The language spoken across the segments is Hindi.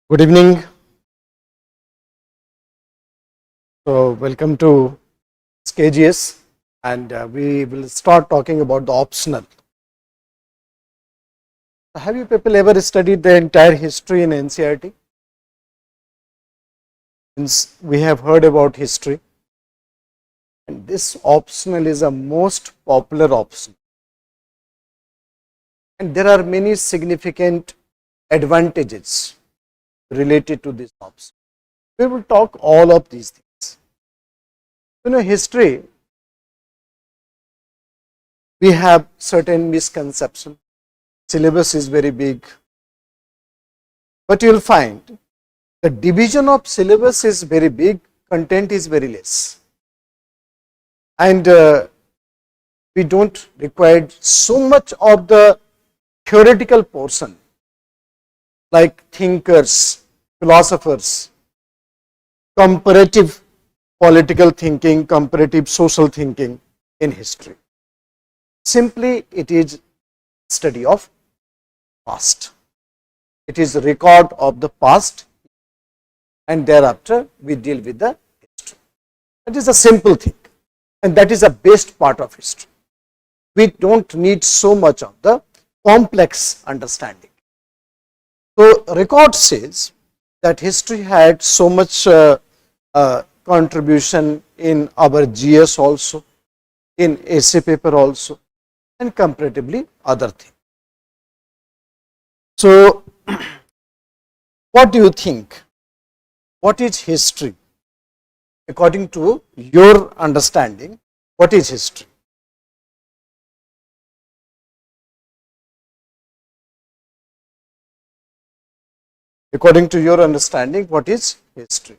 Good evening. So, welcome to SKGS, and we will start talking about the optional. Have you people ever studied the entire history in NCERT? Since we have heard about history, and this optional is a most popular option, and there are many significant advantages related to this option. We will talk all of these things. History, we have certain misconceptions. Syllabus is very big, but you will find the division of syllabus is very big, content is very less, and we do not require so much of the theoretical portion like thinkers, philosophers, comparative political thinking, comparative social thinking in history. Simply it is study of past. It is a record of the past, and thereafter we deal with the history. That is a simple thing, and that is the best part of history. We do not need so much of the complex understanding. So, record says that history had so much contribution in our GS also, in essay paper also, and comparatively other things. So, what do you think? What is history? According to your understanding, what is history? According to your understanding, what is history?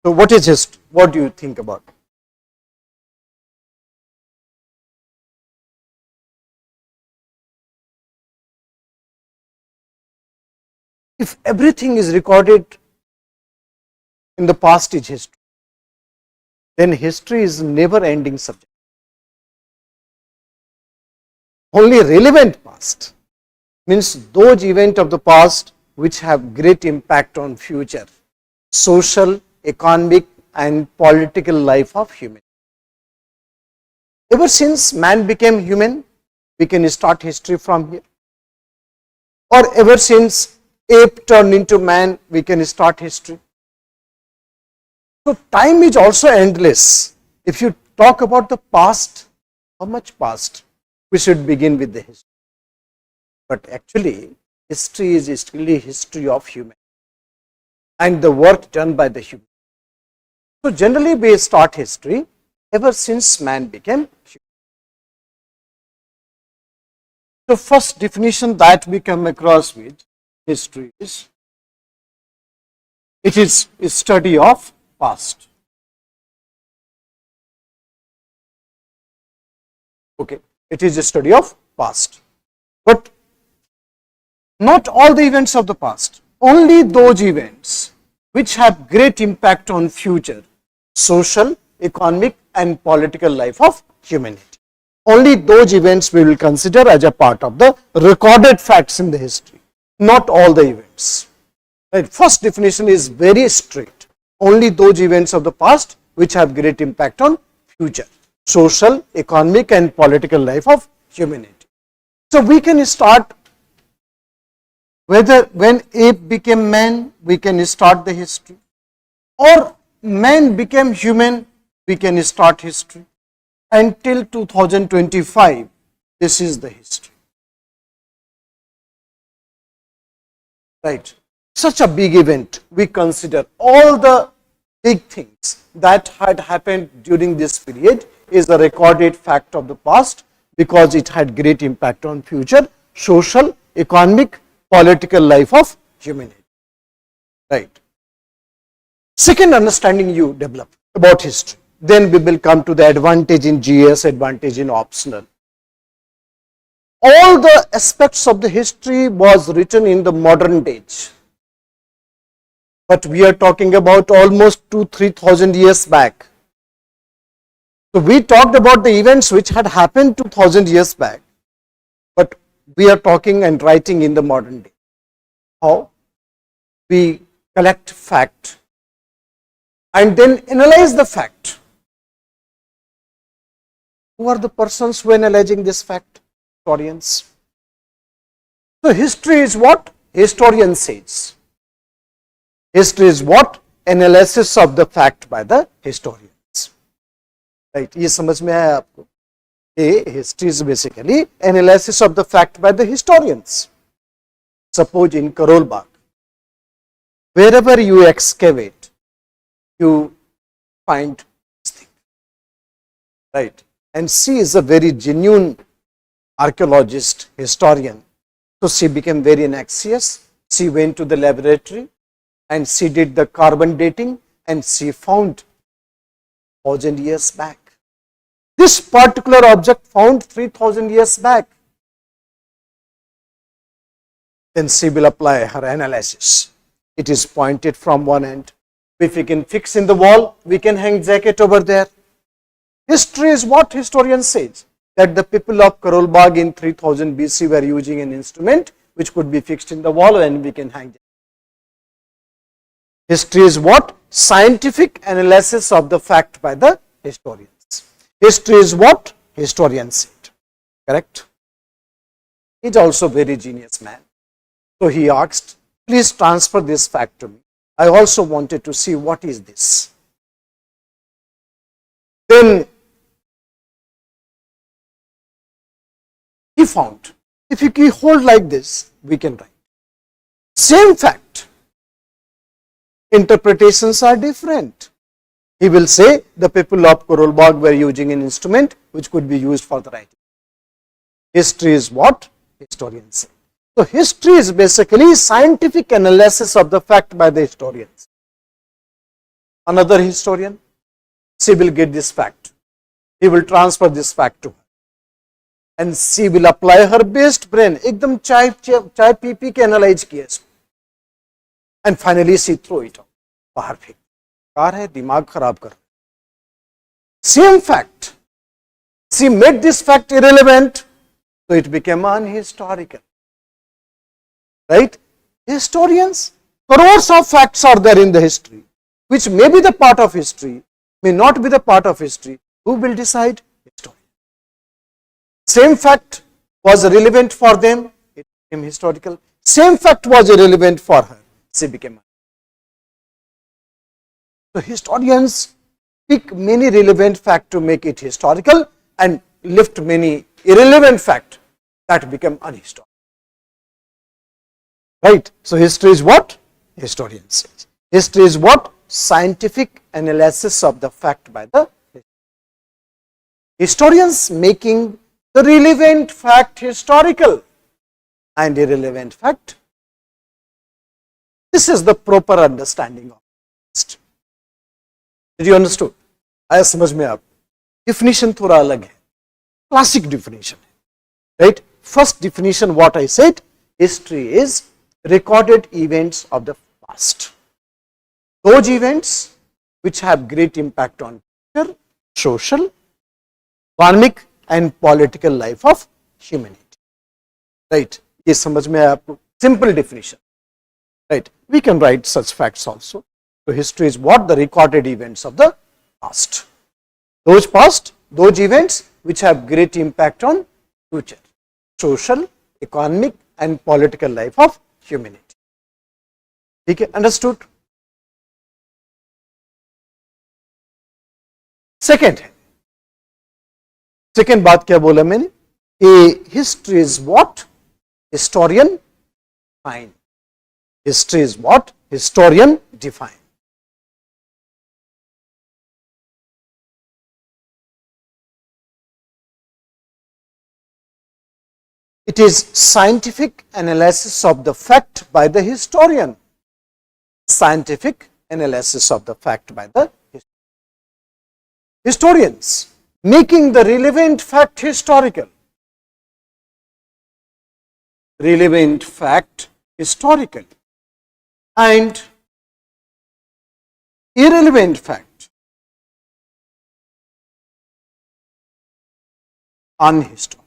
So, what is history? What do you think about it? If everything is recorded in the past is history, then history is never ending subject. Only relevant past means those events of the past which have great impact on future social, economic and political life of human. Ever since man became human, we can start history from here, or ever since ape turned into man, we can start history. So, time is also endless. If you talk about the past, how much past? We should begin with the history. But actually, history is still history of human and the work done by the human. So, generally we start history ever since man became human. So, first definition that we come across with history is, it is a study of past. Okay, it is a study of past, but not all the events of the past, only those events which have great impact on future social, economic and political life of humanity. Only those events we will consider as a part of the recorded facts in the history, not all the events. Right. First definition is very strict. Only those events of the past which have great impact on future social, economic and political life of humanity. So, we can start whether when ape became man, we can start the history, or man became human, we can start history. Until 2025, this is the history. Right. Such a big event, we consider all the big things that had happened during this period is a recorded fact of the past, because it had great impact on future social, economic, political life of humanity. Right. Second understanding you develop about history, then we will come to the advantage in GS, advantage in optional. All the aspects of the history was written in the modern age. but we are talking about almost 2-3,000 years back. So we talked about the events which had happened 2,000 years back, but we are talking and writing in the modern day. How we collect fact and then analyze the fact. Who are the persons who are analyzing this fact? Historians. So history is what? Historian says. History is what? Analysis of the fact by the historians. Right? ये समझ में आया आपको? History is basically analysis of the fact by the historians. Suppose in Karol Bagh, wherever you excavate, you find this thing. Right? And she is a very genuine archaeologist, historian. So she became very anxious. She went to the laboratory and she did the carbon dating and she found 1,000 years back. This particular object found 3,000 years back. Then she will apply her analysis. It is pointed from one end. If we can fix in the wall, we can hang jacket over there. History is what historian says, that the people of Karol Bagh in 3000 BC were using an instrument which could be fixed in the wall and we can hang it. History is what? Scientific analysis of the fact by the historians. History is what? Historians said. Correct? He is also a very genius man. So he asked, please transfer this fact to me. I also wanted to see what is this. Then he found, if you hold like this, we can write. Same fact. Interpretations are different. He will say the people of Karol Bagh were using an instrument which could be used for the writing. History is what? Historians say. So history is basically scientific analysis of the fact by the historians. Another historian, she will get this fact. He will transfer this fact to her. And she will apply her best brain. एकदम चाय पी के analyze किया इसको. And finally she throw it out. बाहर फेंक. कार है, दिमाग खराब कर. Same fact. She made this fact irrelevant, so it became unhistorical. Right? Historians, crores of facts are there in the history, which may be the part of history, may not be the part of history. Who will decide? Historian. Same fact was relevant for them, it became historical. Same fact was irrelevant for her, she became. So historians pick many relevant facts to make it historical and lift many irrelevant facts that become unhistorical. Right? So history is what? Historians say. History is what? Scientific analysis of the fact by the historians, making the relevant fact historical and irrelevant fact. This is the proper understanding of history. Did you understood? आया समझ में आप? Definition थोड़ा अलग है. Classic definition. Right? First definition what I said, history is recorded events of the past. Those events which have great impact on culture, social, economic and political life of humanity. Right? ये समझ में आया आपको? Simple definition. Right? We can write such facts also. So history is what? The recorded events of the past. Those events which have great impact on future, social, economic and political life of humanity. ठीक है? Understood? Second बात क्या बोला मैंने? A history is what? Historian define. History is what? Historian define. It is scientific analysis of the fact by the historian. Scientific analysis of the fact by the historians, making the relevant fact historical. Relevant fact historical and irrelevant fact, unhistorical.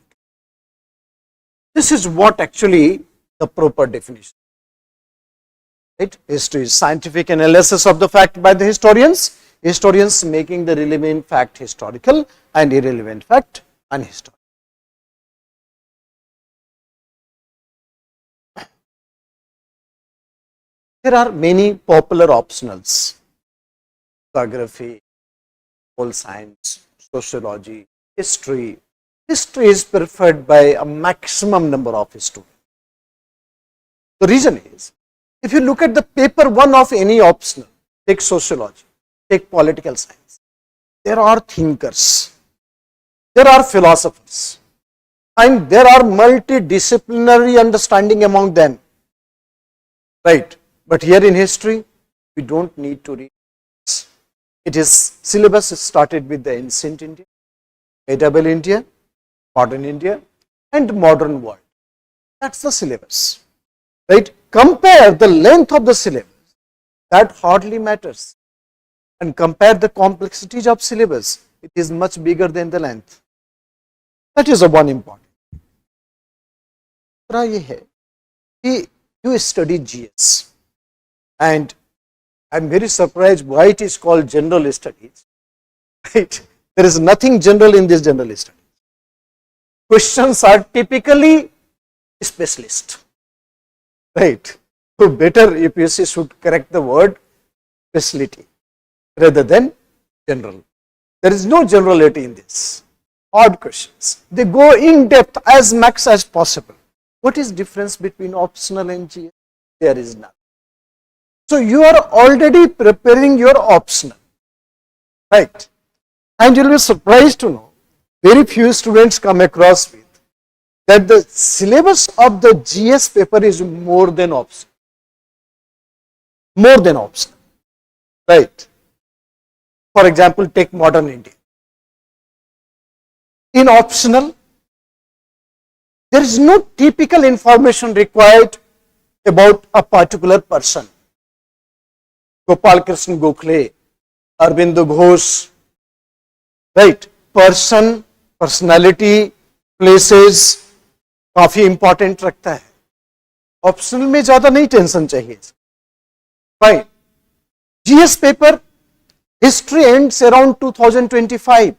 This is what actually the proper definition. Right? History is scientific analysis of the fact by the historians. Historians making the relevant fact historical and irrelevant fact unhistorical. There are many popular optionals: geography, pole science, sociology, history. History is preferred by a maximum number of students. The reason is, if you look at the paper 1 of any optional, take sociology, take political science, there are thinkers, there are philosophers, and there are multidisciplinary understanding among them, right? But here in history, we don't need to read. It is syllabus started with the ancient India, medieval India, modern India, and modern world. That's the syllabus, right? Compare the length of the syllabus, that hardly matters, and compare the complexities of syllabus, it is much bigger than the length. That is the one important. दूसरा ये है कि you study GS, and I am very surprised why it is called general studies, right? There is nothing general in this general studies. Questions are typically specialist, right? So better UPSC should correct the word specialty rather than general. There is no generality in this. Odd questions. They go in depth as much as possible. What is difference between optional and GS? There is none. So you are already preparing your optional, right? And you will be surprised to know, very few students come across with that the syllabus of the GS paper is more than optional. More than optional, right? For example, take modern India. In optional, there is no typical information required about a particular person. Gopal Krishna Gokhale, Arvind Ghosh, right? Person, personality, places काफी इंपॉर्टेंट रखता है. ऑप्शनल में ज्यादा नहीं टेंशन चाहिए. Fine. GS paper history ends around 2025.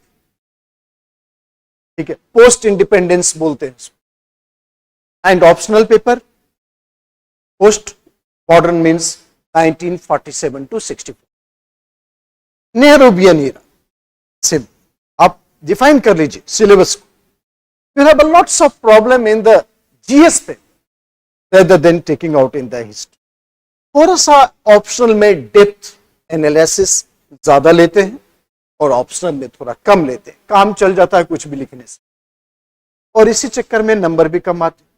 ठीक है, पोस्ट इंडिपेंडेंस बोलते हैं. And optional paper post modern means 1947 to 64. Nehruvian era. सिम आप डिफाइन कर लीजिए सिलेबस को. You have a lots of problem in the GS paper rather than taking out in the history. थोड़ा सा ऑप्शनल में डेप्थ एनालिसिस ज्यादा लेते हैं और ऑप्शनल में थोड़ा कम लेते हैं. काम चल जाता है कुछ भी लिखने से, और इसी चक्कर में नंबर भी कम आते हैं.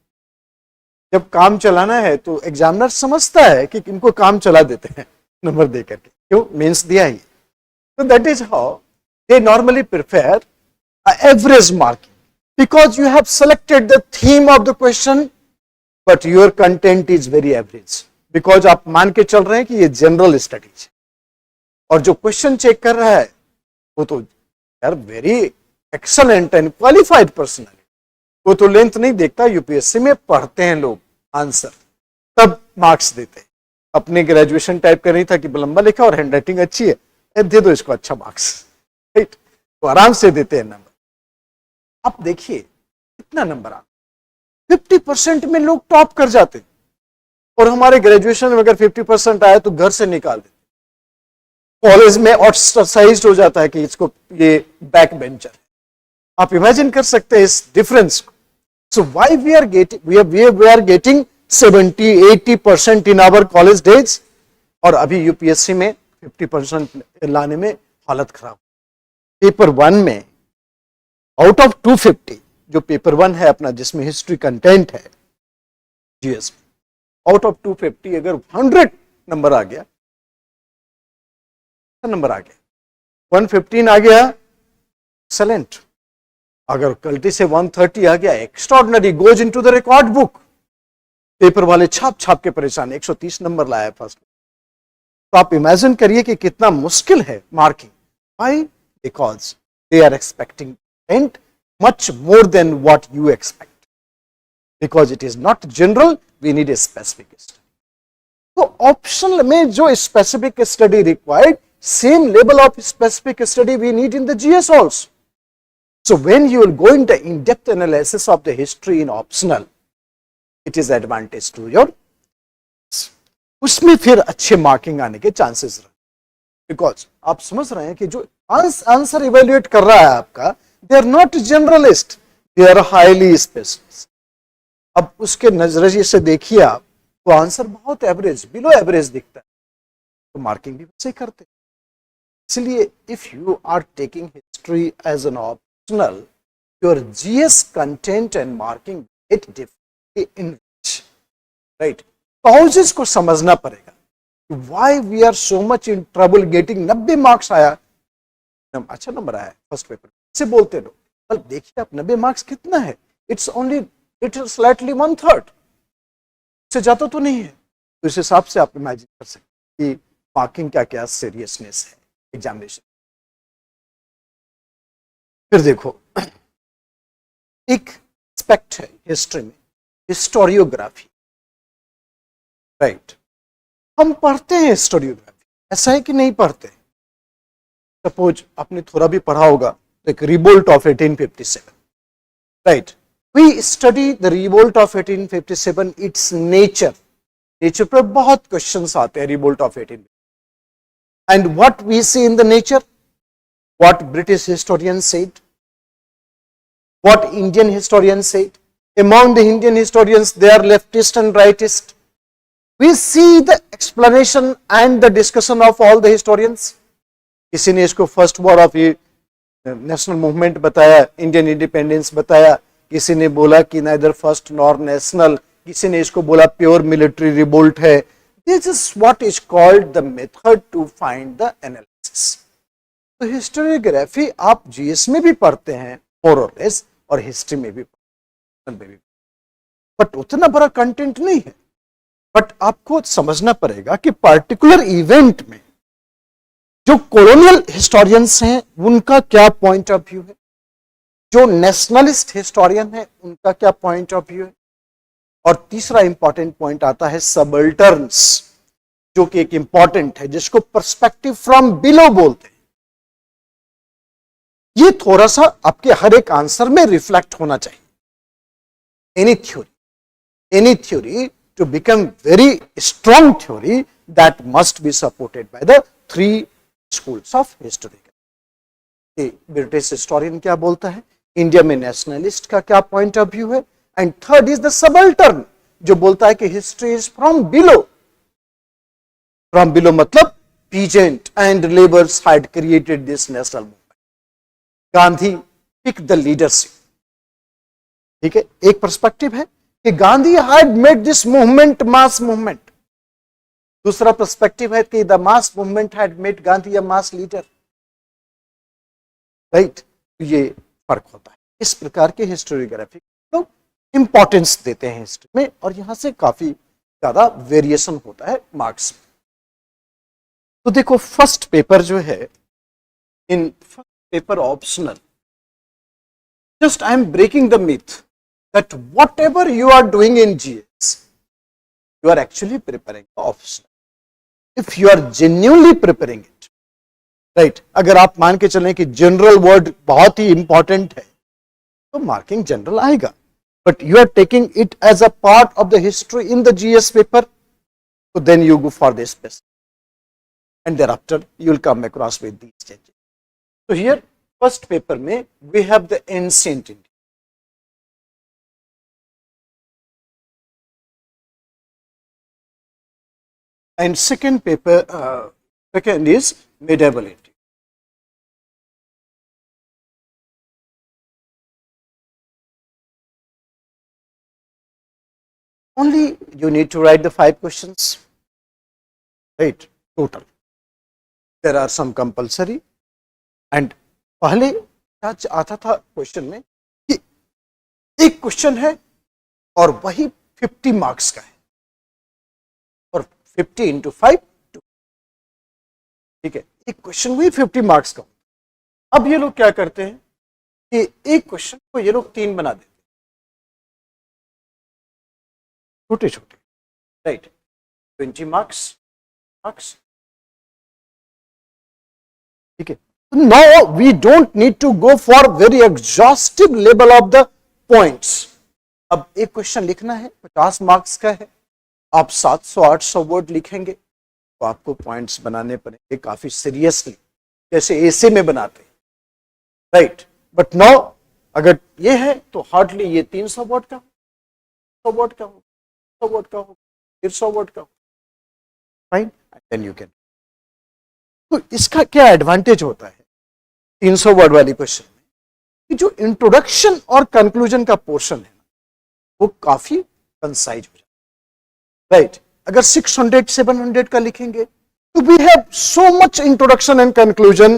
जब काम चलाना है तो एग्जामिनर समझता है कि इनको काम चला देते हैं नंबर दे करके, क्यों मेंस दिया ही. तो that is how they normally prefer average marking, because you have selected the theme of the question but your content is very average, because आप मान के चल रहे हैं कि ये जनरल स्टडीज है, और जो क्वेश्चन चेक कर रहा है वो तो यार very excellent and qualified person है, वो तो लेंथ नहीं देखता. यूपीएससी में पढ़ते हैं लोग आंसर, तब मार्क्स देते हैं. अपने ग्रेजुएशन टाइप कर नहीं था कि लंबा लिखा और हैंडराइटिंग अच्छी है, दे दो इसको अच्छा मार्क्स, राइट? तो आराम से देते हैं नंबर. आप देखिए कितना नंबर आ, 50% में लोग टॉप कर जाते हैं, और हमारे ग्रेजुएशन में अगर 50% आया तो घर से निकाल देते. कॉलेज में ऑस्ट्रासाइज्ड हो जाता है कि इसको ये बैक बेंचर है. आप इमेजिन कर सकते हैं इस डिफरेंस को. So why we are getting 70-80% in our college days, और अभी यूपीएससी में 50% लाने में हालत खराब. पेपर 1 में आउट ऑफ 250 जो पेपर 1 है अपना, जिसमें हिस्ट्री कंटेंट है जीएस, आउट ऑफ 250 अगर 100 नंबर आ गया, नंबर आ गया 115 आ गया, एक्सेलेंट. अगर गलती से 130 आ गया, extraordinary, goes into the record book. Paper वाले छाप छाप के परेशान, 130 नंबर लाया फर्स्ट. तो आप इमेजिन करिए कि कितना मुश्किल है marking. Why? Because they are expecting and much more than what you expect. Because it is not general, we need a specific study. तो ऑप्शनल में जो specific study required, same level of specific study we need in the GS also. So when you will go into in-depth analysis of the history in optional, it is advantage to your, उसमें फिर अच्छे मार्किंग आने के चांसेस रहे. बिकॉज आप समझ रहे हैं कि जो आंसर इवेल्युएट कर रहा है आपका, they are not generalist, they are highly specialist. अब उसके नजरिए से देखिए आप, तो आंसर बहुत एवरेज, बिलो एवरेज दिखता है, तो मार्किंग भी वैसे ही करते. इसलिए if you are taking history as an optional, your GS content and marking it differently enrich, right. Causes को समझना पड़ेगा. Why we are so much in trouble getting 90 marks आया, अच्छा नंबर आया फर्स्ट पेपर से बोलते लोग. पर देखिए आप 90 मार्क्स कितना है, it's only it is slightly 1/3 से ज्यादा तो नहीं है. तो इस हिसाब से आप इमेजिन कर सकते कि मार्किंग क्या क्या सीरियसनेस है एग्जामिनेशन. फिर देखो एक एस्पेक्ट है हिस्ट्री में, हिस्टोरियोग्राफी, राइट. हम पढ़ते हैं हिस्टोरियोग्राफी, ऐसा है कि नहीं पढ़ते. सपोज आपने थोड़ा भी पढ़ा होगा, एक revolt of 1857, right. We study the revolt of 1857, it's nature. Nature पर बहुत क्वेश्चंस आते हैं revolt of 1857. And what we see in the nature, what British historians said, what Indian historians said. Among the Indian historians, they are leftist and rightist. We see the explanation and the discussion of all the historians. किसी ने इसको first war of national movement बताया, इंडियन इंडिपेंडेंस बताया. किसी ने बोला कि नाइदर फर्स्ट नॉर नेशनल. किसी ने इसको बोला प्योर मिलिट्री रिवोल्ट है. This is what is called the method to find the analysis. तो हिस्टोरियोग्राफी आप जीएस में भी पढ़ते हैं मोर और लेस, और हिस्ट्री में भी, बट उतना बड़ा कंटेंट नहीं है. बट आपको समझना पड़ेगा कि पर्टिकुलर इवेंट में जो कॉलोनियल हिस्टोरियंस हैं उनका क्या पॉइंट ऑफ व्यू है, जो नेशनलिस्ट हिस्टोरियन है उनका क्या पॉइंट ऑफ व्यू है. और तीसरा इंपॉर्टेंट पॉइंट आता है सबल्टर्न्स, जो कि एक इंपॉर्टेंट है, जिसको पर्सपेक्टिव फ्रॉम बिलो बोलते हैं. ये थोड़ा सा आपके हर एक आंसर में रिफ्लेक्ट होना चाहिए. Any theory to become very strong theory, that must be supported by the 3 schools of history. British historian क्या बोलता है, इंडिया में नेशनलिस्ट का क्या पॉइंट ऑफ व्यू है, and third is the subaltern, जो बोलता है कि history is from below. From below मतलब peasant and labours had created this national movement. Gandhi pick the leadership. ठीक है, एक पर्सपेक्टिव है कि Gandhi had made this movement mass movement. दूसरा पर्सपेक्टिव है कि the mass movement had made Gandhi a mass leader, right. ये फर्क होता है. इस प्रकार के हिस्टोरियोग्राफी लोग इंपॉर्टेंस देते हैं हिस्ट्री में, और यहां से काफी ज्यादा वेरिएशन होता है मार्क्स में. तो देखो फर्स्ट पेपर जो है, in first paper optional, just I am breaking the myth that whatever you are doing in GS, you are actually preparing optional if you are genuinely preparing it, right. अगर आप मान के चलें कि जनरल वर्ड बहुत ही इंपॉर्टेंट है, तो मार्किंग जनरल आएगा. But you are taking it as a part of the history in the GS paper, so then you go for this specific, and thereafter you will come across with these changes. So here first paper में we have the ancient India, and second paper second is medieval India. Only you need to write the 5 questions, right, total. There are some compulsory, and पहले क्या आता था क्वेश्चन में कि एक क्वेश्चन है और वही 50 मार्क्स का है, और 50 into 5 ठीक है, एक क्वेश्चन हुई 50 मार्क्स का। अब ये लोग क्या करते हैं कि एक क्वेश्चन को ये लोग 3 बना देते हैं, छोटे छोटे, राइट, 20 मार्क्स, ठीक है। Now we don't need to go for very exhaustive level of the points. अब एक क्वेश्चन लिखना है, 50 मार्क्स का है, आप 700-800 वर्ड लिखेंगे तो आपको पॉइंट्स बनाने पड़ेंगे काफी सीरियसली, जैसे एसे में बनाते हैं, राइट। बट नाउ अगर ये है तो हार्डली ये 300 वर्ड का, 100 वर्ड का हो, 100 वर्ड का हो, 150 वर्ड का हो, फाइन, देन यू कैन। तो इसका क्या एडवांटेज होता है 300 वर्ड वाली क्वेश्चन में, कि जो इंट्रोडक्शन और कंक्लूजन का पोर्शन है वो काफी कंसाइज हो जाता है, राइट। अगर 600-700 का लिखेंगे तो we have so much introduction and conclusion,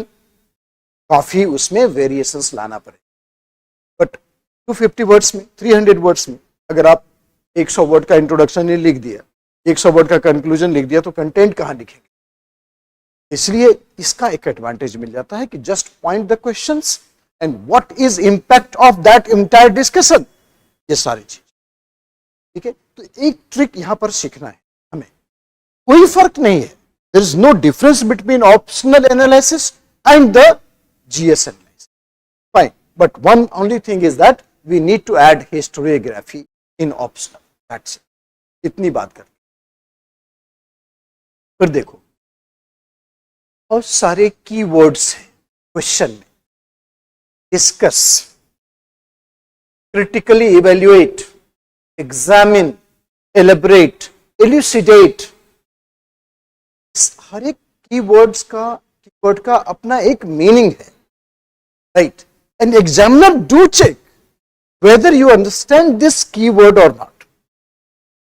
काफी उसमें वेरिएशंस लाना पड़ेगा। बट 250 वर्ड्स में, 300 वर्ड्स में अगर आप 100 वर्ड का इंट्रोडक्शन ही लिख दिया, 100 वर्ड का कंक्लूजन लिख दिया, तो कंटेंट कहां लिखेंगे। इसलिए इसका एक एडवांटेज मिल जाता है कि just point the questions and what is impact of that entire discussion, ये सारी चीज, ठीक है। तो एक ट्रिक यहां पर सीखना है हमें, कोई फर्क नहीं है, there is no difference between optional analysis and the GS analysis, fine, but one only thing is that we need to add historiography in optional, that's it. इतनी बात कर, फिर देखो और सारे कीवर्ड्स हैं क्वेश्चन में, discuss, critically evaluate, examine, elaborate, elucidate, हर एक कीवर्ड का अपना एक मीनिंग है, right. And examiner do check whether you understand this keyword और नॉट,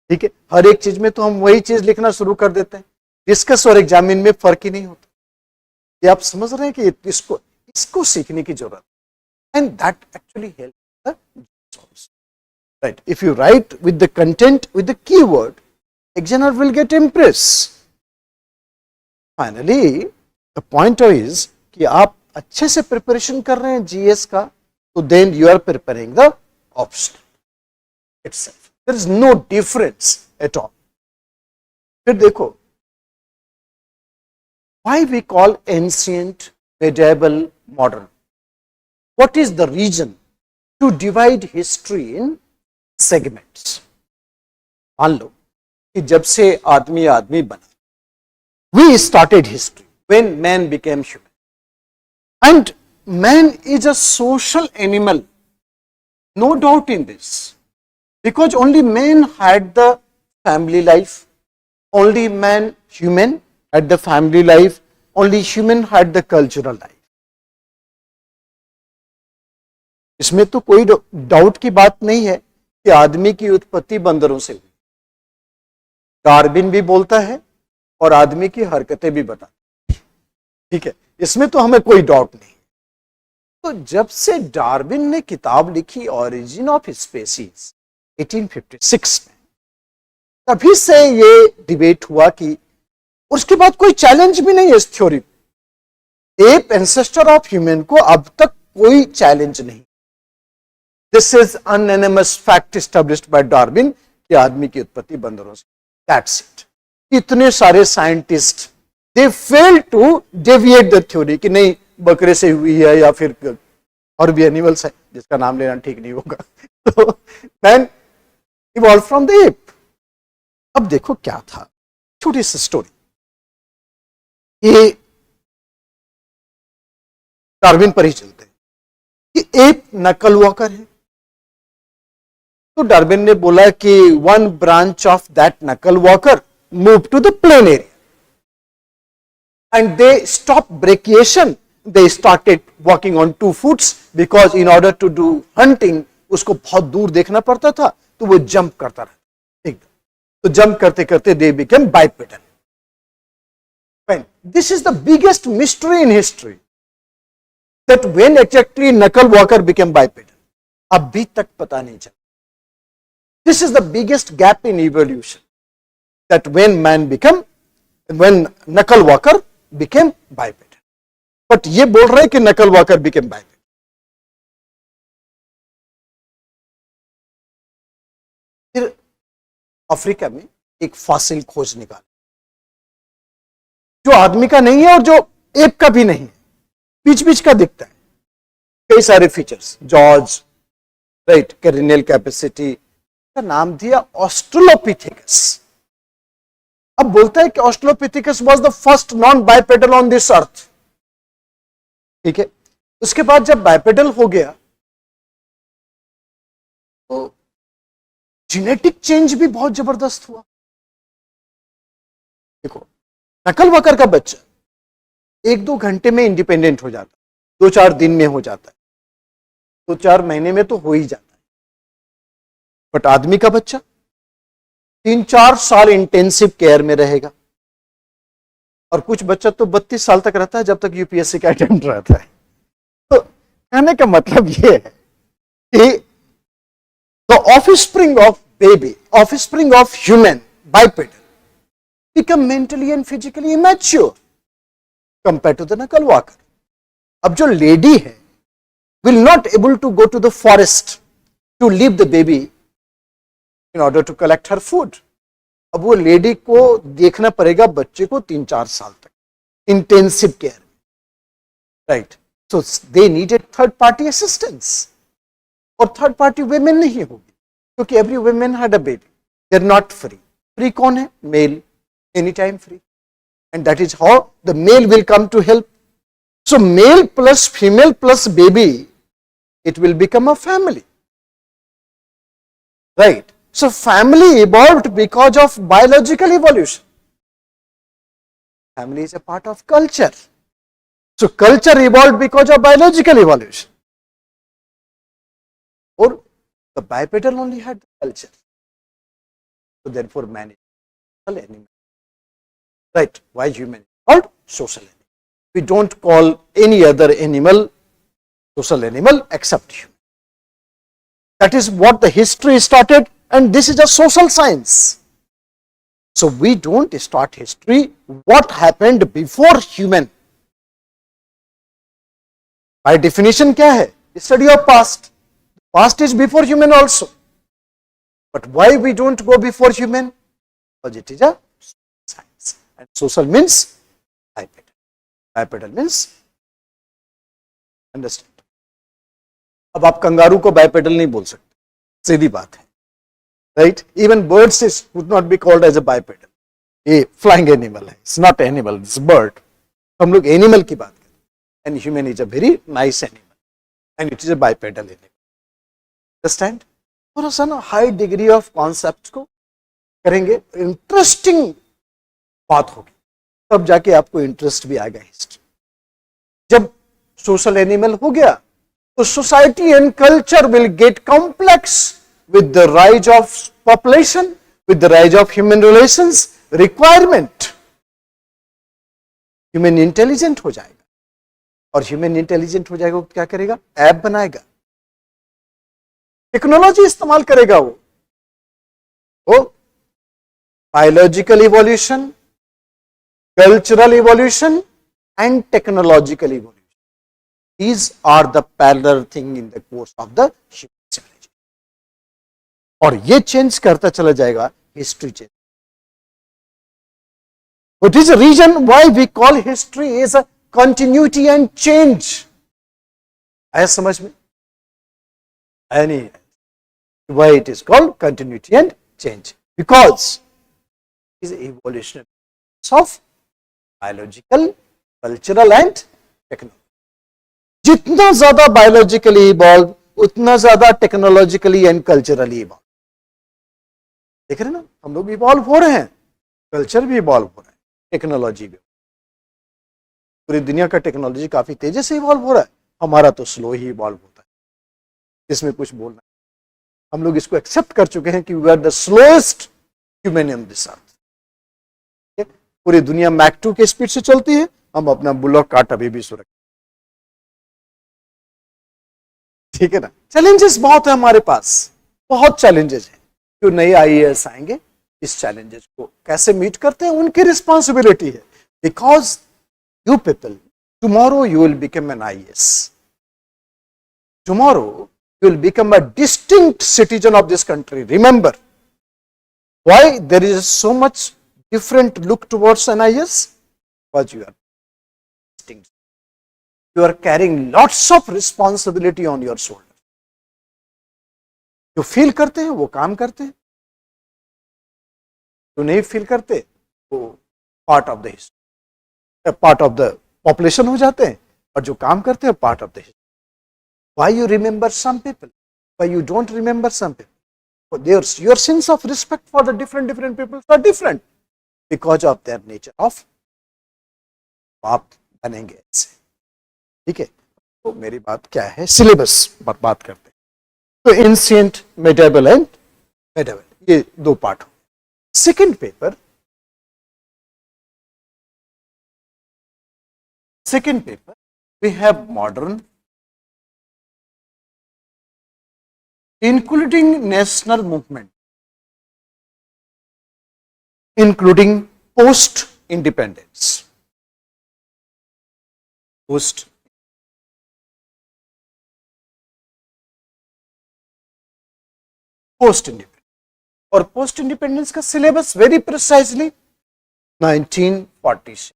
ठीक है। हर एक चीज में तो हम वही चीज लिखना शुरू कर देते हैं, डिस्कस और एग्जामिन में फर्क ही नहीं होता। ये आप समझ रहे हैं कि इसको सीखने की जरूरत है, and that actually help the, right? If you write with the content, with the keyword, examiner will get impressed. Finally, the point is कि आप अच्छे से प्रिपरेशन कर रहे हैं जीएस का, तो then you are preparing the optional itself. There is no difference at all. फिर देखो, why we call ancient, medieval, modern? What is the reason to divide history in segments? मान लो कि जब से आदमी बना, we started history when man became human, and man is a social animal, no doubt in this, because only man had the family life, only man, human, had the family life, only human had the cultural life. इसमें तो कोई डाउट की बात नहीं है कि आदमी की उत्पत्ति बंदरों से हुई, डार्विन भी बोलता है और आदमी की हरकतें भी बताता है, ठीक है, इसमें तो हमें कोई डाउट नहीं। तो जब से डार्विन ने किताब लिखी ऑरिजिन ऑफ स्पेसीज 1856 में, तभी से ये डिबेट हुआ कि, उसके बाद कोई चैलेंज भी नहीं है इस theory, ape ancestor of human को अब तक कोई चैलेंज नहीं। This is unanimous fact established by Darwin कि आदमी की उत्पत्ति बंदरों से, दैट्स इट। इतने सारे scientist they fail to deviate the theory कि नहीं बकरे से हुई है या फिर और भी एनिमल्स है जिसका नाम लेना ठीक नहीं होगा, तो man evolve from the app. अब देखो क्या था, छोटी सी स्टोरी, ये डार्विन पर ही चलते हैं कि एप नकल वॉकर है, तो डार्विन ने बोला कि one branch of that knuckle walker move to the plain area and they stop brachiation, they started walking on 2 foots because in order to do hunting उसको बहुत दूर देखना पड़ता था, तो वो जंप करता रहा, ठीक, तो जंप करते करते they became bipedal. This is the biggest mystery in history, that when exactly knuckle walker became bipedal, अभी तक पता नहीं चला। This is the biggest gap in evolution, that when knuckle walker became bipedal, but ये बोल रहे हैं कि नकल वाकर बिकेम बाइपेडल। फिर अफ्रीका में एक फॉसिल खोज निकाला जो आदमी का नहीं है और जो एप का भी नहीं है, बीच बीच का दिखता है, कई सारे फीचर्स, जॉर्ज, राइट, कैरिनियल कैपेसिटी, का नाम दिया ऑस्ट्रेलोपिथेकस। अब बोलता है कि Australopithecus was the first non bipedal on this earth. ठीक है, उसके बाद जब बाइपेडल हो गया तो जेनेटिक चेंज भी बहुत जबरदस्त हुआ। देखो, नकल वकर का बच्चा 1-2 घंटे में इंडिपेंडेंट हो जाता है, 2-4 दिन में हो जाता है, 2-4 महीने में तो हो ही जाता है, बट आदमी का बच्चा 3-4 साल इंटेंसिव केयर में रहेगा। और कुछ बच्चा तो 32 साल तक रहता है जब तक यूपीएससी का अटेम्प्ट रहता है। तो कहने का मतलब ये है कि the offspring of baby, offspring of human bipedal become mentally and physically immature compared to the knuckle walker. अब जो लेडी है will not able to go to the forest to leave the baby in order to collect her food. अब वो लेडी को देखना पड़ेगा बच्चे को 3-4 साल तक intensive care, right. So they needed third party assistance, और थर्ड पार्टी वुमेन नहीं होगी क्योंकि every women had a baby, they are not free. Free कौन है? Male, anytime free, and that is how the male will come to help. So male plus female plus baby, it will become a family, right? So family evolved because of biological evolution. Family is a part of culture, so culture evolved because of biological evolution. Or the bipedal only had the culture, so therefore man is an animal. Right? Why human? Called social animal. We don't call any other animal social animal except human. That is what the history started, and this is a social science. So we don't start history what happened before human. By definition क्या है? Study of past. Past is before human also. But why we don't go before human? Because it is a science. And social means bipedal. Bipedal means understand. अब आप कंगारू को बाइपेडल नहीं बोल सकते, सीधी बात है, right. Even birds is would not be called as a bipedal. ये फ्लाइंग एनिमल है, it's not animal, it's bird. हम लोग एनिमल की बात करें, and human is a very nice animal and it is a bipedal animal. Understand? थोड़ा सा ना हाई डिग्री ऑफ कॉन्सेप्ट को करेंगे, इंटरेस्टिंग बात होगी, तब जाके आपको इंटरेस्ट भी आएगा हिस्ट्री। जब सोशल एनिमल हो गया तो society and culture will get complex with the rise of population, with the rise of human relations, requirement. Human intelligent हो जाएगा, और ह्यूमन इंटेलिजेंट हो जाएगा, क्या करेगा? ऐप बनाएगा, टेक्नोलॉजी इस्तेमाल करेगा। वो biological evolution, cultural evolution and technological evolution, these are the parallel thing in the course of the human civilization, और ये चेंज करता चला जाएगा, history change. What is the reason why we call history is a continuity and change? आया समझ में? आया नहीं? Why it is called continuity and change? Because it is evolutionary of biological, cultural and technology. जितना ज्यादा बायोलॉजिकली इवॉल्व, उतना ज्यादा टेक्नोलॉजिकली एंड कल्चरली इवॉल्व। देख रहे ना, हम लोग इवॉल्व हो रहे हैं, कल्चर भी इवॉल्व हो रहा है, टेक्नोलॉजी भी। पूरी दुनिया का टेक्नोलॉजी काफी तेजी से इवॉल्व हो रहा है, हमारा तो स्लो ही इवॉल्व होता है, इसमें कुछ बोलना। हम लोग इसको एक्सेप्ट कर चुके हैं कि we are the slowest human on this earth. पूरी दुनिया मैक 2 के स्पीड से चलती है, हम अपना बुलेट काट अभी भी सुरक्षित। ठीक है ना? चैलेंजेस बहुत है हमारे पास, बहुत चैलेंजेस हैं। जो नए आईएएस आएंगे, इस चैलेंजेस को कैसे मीट करते हैं उनकी रिस्पॉन्सिबिलिटी है, because You people, tomorrow you will become an IAS. Tomorrow you will become a distinct citizen of this country. Remember, why there is so much different look towards an IAS? Because you are distinct. You are carrying lots of responsibility on your shoulder. जो फील करते हैं वो काम करते हैं, जो नहीं फील करते वो part of the history, part of the population हो जाते हैं, और जो काम करते हैं part of the history. Why you remember some people? Why you don't remember some people? Your sense of respect for the different people are different because of their nature of आप बनेंगे ऐसे. ठीक है, तो मेरी बात क्या है, सिलेबस पर बात करते हैं. तो एंशिएंट, मेडिएवल एंड मेडिएवल, ये दो पार्ट हो. Second paper we have modern, including national movement, including post independence. Post independence, और पोस्ट इंडिपेंडेंस का syllabus very precisely 1946.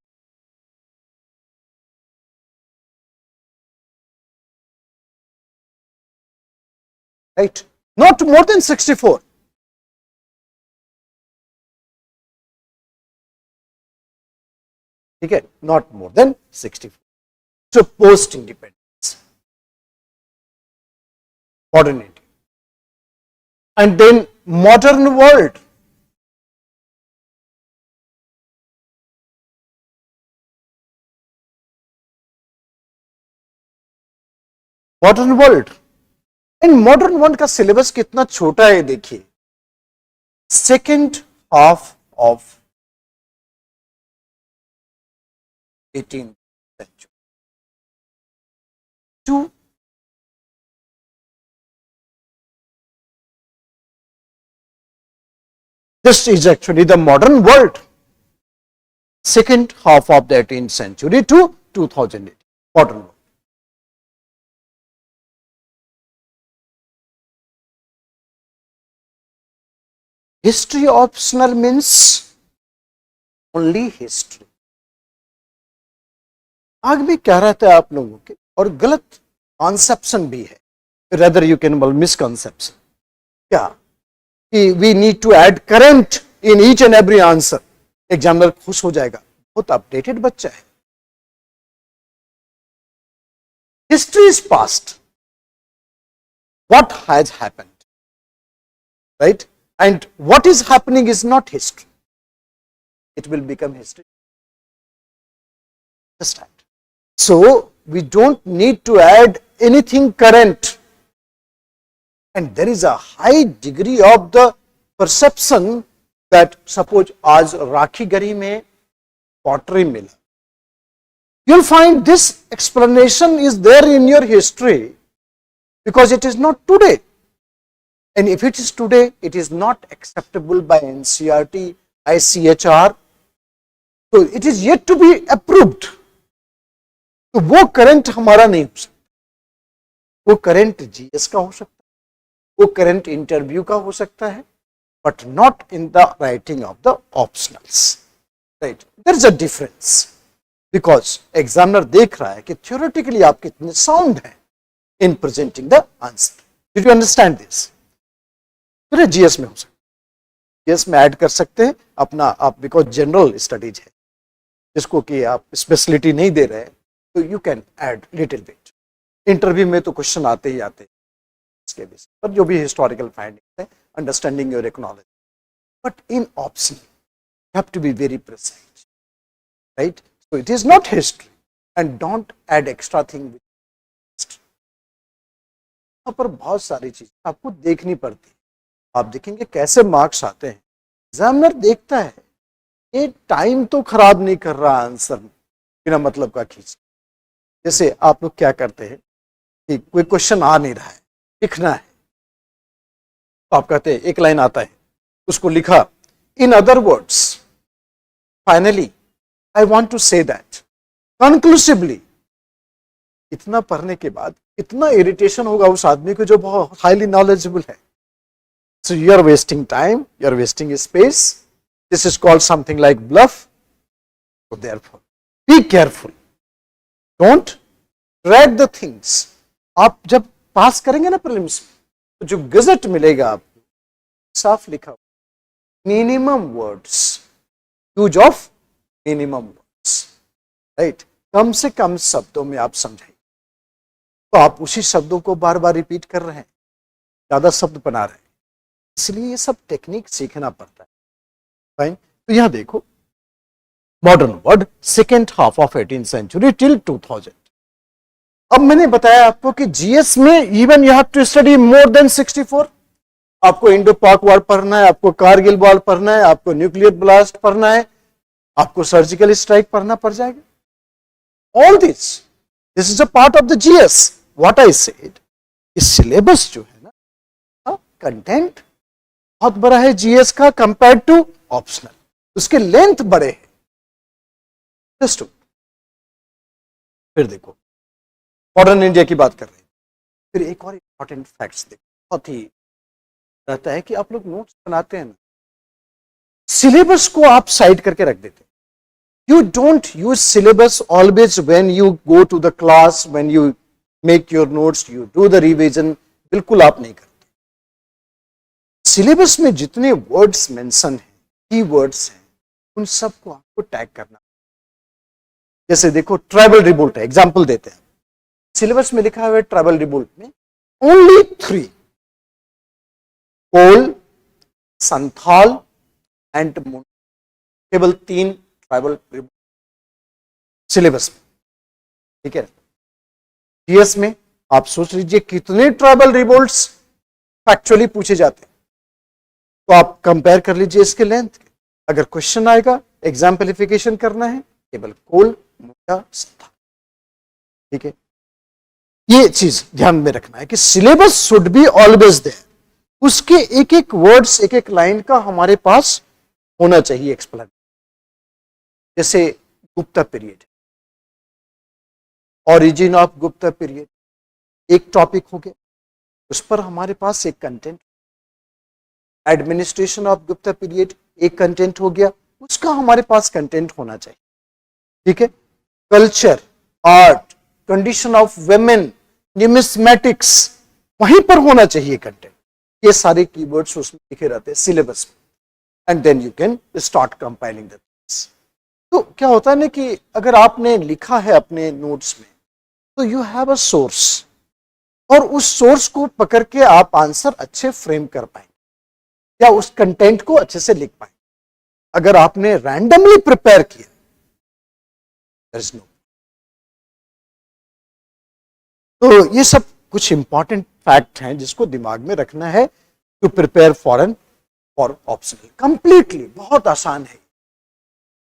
Right, not more than 64. ठीक है, not more than 64. So post independence, modern India, and then modern world. Modern world, and modern world का सिलेबस कितना छोटा है देखिए. Second half of 18th century to this is actually the modern world. Second half of the 18th century to 2008, modern world. History optional means only history. आग में क्या रहता है आप लोगों के, और गलत कॉन्सेप्शन भी है, रेदर यू कैन मिसकॉन्सेप्शन. क्या कि we need to add current in each and every answer. Examiner खुश हो जाएगा, बहुत अपडेटेड बच्चा है. History is past, what has happened, right, and what is happening is not history. It will become history. Understand? So we don't need to add anything current, and there is a high degree of the perception that suppose आज राखी गरी में pottery मिला, you'll find this explanation is there in your history because it is not today. And if it is today, it is not acceptable by NCERT, ICHR. So it is yet to be approved. तो वो करंट हमारा नहीं हो सकता, वो करंट जीएस का हो सकता है, वो करंट इंटरव्यू का हो सकता है, but not in the writing of the optionals. Right? There is a difference because examiner देख रहा है कि theoretically आप कितने sound हैं in presenting the answer. Did you understand this? फिर जीएस में हो सकता है, जीएस में ऐड कर सकते हैं अपना आप, बिकॉज जनरल स्टडीज है जिसको कि आप स्पेशलिटी नहीं दे रहे हैं, तो you can add little bit. Interview में तो क्वेश्चन आते ही आते हैं इसके बेस पर, जो भी हिस्टोरिकल फाइंडिंग्स है, understanding your economic, but in option you have to be very precise, right. So it is not history and don't add extra thing. यहाँ पर बहुत सारी चीज आपको देखनी पड़ती है. आप देखेंगे कैसे मार्क्स आते हैं, एग्जामिनर देखता है ये टाइम तो खराब नहीं कर रहा आंसर बिना मतलब का खींच. जैसे आप लोग क्या करते हैं कि कोई क्वेश्चन आ नहीं रहा है, लिखना है, तो आप कहते हैं एक लाइन आता है, उसको लिखा, in other words, finally I want to say that conclusively इतना पढ़ने के बाद इतना इरिटेशन होगा उस आदमी को जो बहुत हाईली नॉलेजेबल है. So you are wasting time, you are wasting space. This is called something like bluff. So therefore, be careful. Don't drag the things. आप जब पास करेंगे ना प्रीलिम्स में, तो जो गजट मिलेगा आपको साफ लिखा हुआ, minimum words, use of minimum words, right. कम से कम शब्दों में आप समझाइए. तो आप उसी शब्दों को बार बार रिपीट कर रहे हैं, ज्यादा शब्द बना रहे हैं, इसलिए ये सब टेक्निक सीखना पड़ता है. फाइन. तो यहां देखो, modern world second half of 18th century till 2000. अब मैंने बताया आपको कि जीएस में even you have to study more than 64. आपको इंडो पाक वॉर पढ़ना है, आपको कारगिल वॉर पढ़ना है, आपको न्यूक्लियर ब्लास्ट पढ़ना है, आपको सर्जिकल स्ट्राइक पढ़ना पड़ जाएगा. All this is a part of the GS. What I said, इस सिलेबस जो है ना, कंटेंट बहुत बड़ा है जीएस का कंपेयर टू ऑप्शनल. उसके लेंथ बड़े हैं. जस्ट फिर देखो, मॉडर्न इंडिया की बात कर रहे हैं. फिर एक और इंपॉर्टेंट फैक्ट्स देखो, बहुत ही रहता है कि आप लोग नोट्स बनाते हैं ना, सिलेबस को आप साइड करके रख देते हैं. You don't use syllabus always when you go to the class, when you make your notes, you do the revision. बिल्कुल आप नहीं करते. सिलेबस में जितने वर्ड्स मेंशन हैं, की वर्ड्स हैं, उन सबको आपको टैग करना. जैसे देखो, ट्राइबल रिवोल्ट है, एग्जाम्पल देते हैं. सिलेबस में लिखा हुआ है ट्राइबल रिवोल्ट में ओनली 3, कोल, संथाल एंड मुंडा. केवल 3 ट्राइबल रिवोल्ट सिलेबस में. ठीक है. जीएस में आप सोच लीजिए कितने ट्राइबल रिवोल्ट्स फैक्चुअली पूछे जाते हैं. तो आप कंपेयर कर लीजिए इसके लेंथ. अगर क्वेश्चन आएगा, एग्जाम्पलिफिकेशन करना है, केवल कोल, मुंडा, संथाल. ठीक है. ये चीज ध्यान में रखना है कि syllabus should be always there. उसके एक एक वर्ड्स, एक एक लाइन का हमारे पास होना चाहिए एक्सप्लेन. जैसे Gupta period, origin of Gupta period एक टॉपिक हो गया, उस पर हमारे पास एक content. Administration of Gupta period एक कंटेंट हो गया, उसका हमारे पास कंटेंट होना चाहिए. ठीक है. Culture, art, condition of women, numismatics, वहीं पर होना चाहिए कंटेंट. ये सारे कीवर्ड्स उसमें लिखे रहते हैं सिलेबस में. And then you can start compiling the things. तो क्या होता है ना कि अगर आपने लिखा है अपने नोट्स में, तो यू हैव अ सोर्स, और उस सोर्स को पकड़ के आप आंसर अच्छे फ्रेम कर पाएंगे या उस कंटेंट को अच्छे से लिख पाएंगे. अगर आपने रैंडमली प्रिपेयर किया, देयर इज नो. तो ये सब कुछ इंपॉर्टेंट फैक्ट हैं जिसको दिमाग में रखना है to prepare for optional. Completely बहुत आसान है.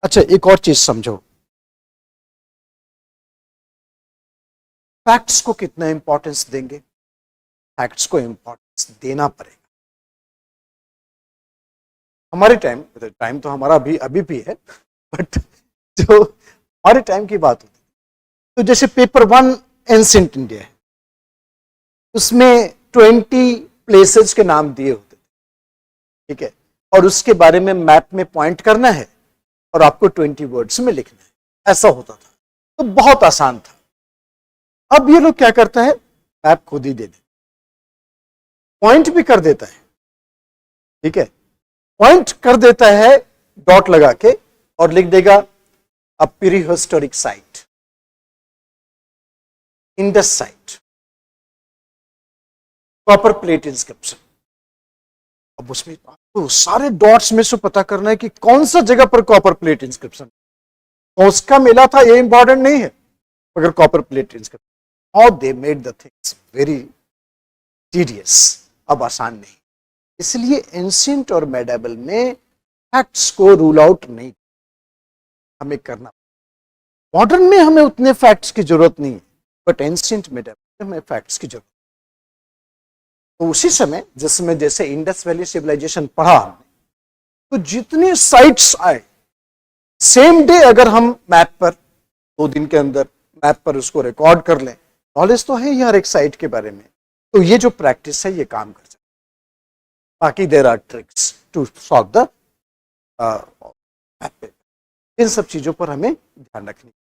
अच्छा, एक और चीज समझो, फैक्ट्स को कितना इंपॉर्टेंस देंगे. फैक्ट्स को इंपॉर्टेंस देना पड़ेगा. हमारे टाइम तो हमारा अभी भी है, बट जो हमारे टाइम की बात होती है, तो जैसे पेपर 1 एंशिएंट इंडिया है, उसमें 20 प्लेसेस के नाम दिए होते थे. ठीक है. और उसके बारे में मैप में पॉइंट करना है और आपको 20 वर्ड्स में लिखना है. ऐसा होता था. तो बहुत आसान था. अब ये लोग क्या करता है, मैप खुद ही दे दे, पॉइंट भी कर देता है. ठीक है. पॉइंट कर देता है डॉट लगा के, और लिख देगा अ pre historic site, Indus site, copper plate inscription. अब उसमें आपको सारे डॉट्स में से पता करना है कि कौन सा जगह पर कॉपर प्लेट इंस्क्रिप्शन, उसका मिला था, ये इंपॉर्टेंट नहीं है, मगर copper plate inscription. How they made the things very tedious. अब आसान नहीं. इसलिए एंशिएंट और मेडिएवल में फैक्ट्स को रूल आउट नहीं हमें करना. मॉडर्न में हमें उतने फैक्ट्स की जरूरत नहीं है, बट एंशिएंट मेडिएवल में हमें फैक्ट्स की जरूरत. तो उसी समय जिसमें जैसे इंडस वैली सिविलाइजेशन पढ़ा हमने, तो जितने साइट्स आए, सेम डे अगर हम मैप पर 2 दिन के अंदर मैप पर उसको रिकॉर्ड कर लें। नॉलेज तो है ही हर एक साइट के बारे में, तो ये जो प्रैक्टिस है ये काम कर सकते। बाकी there are tricks to solve the map paper. इन सब चीजों पर हमें ध्यान रखनी।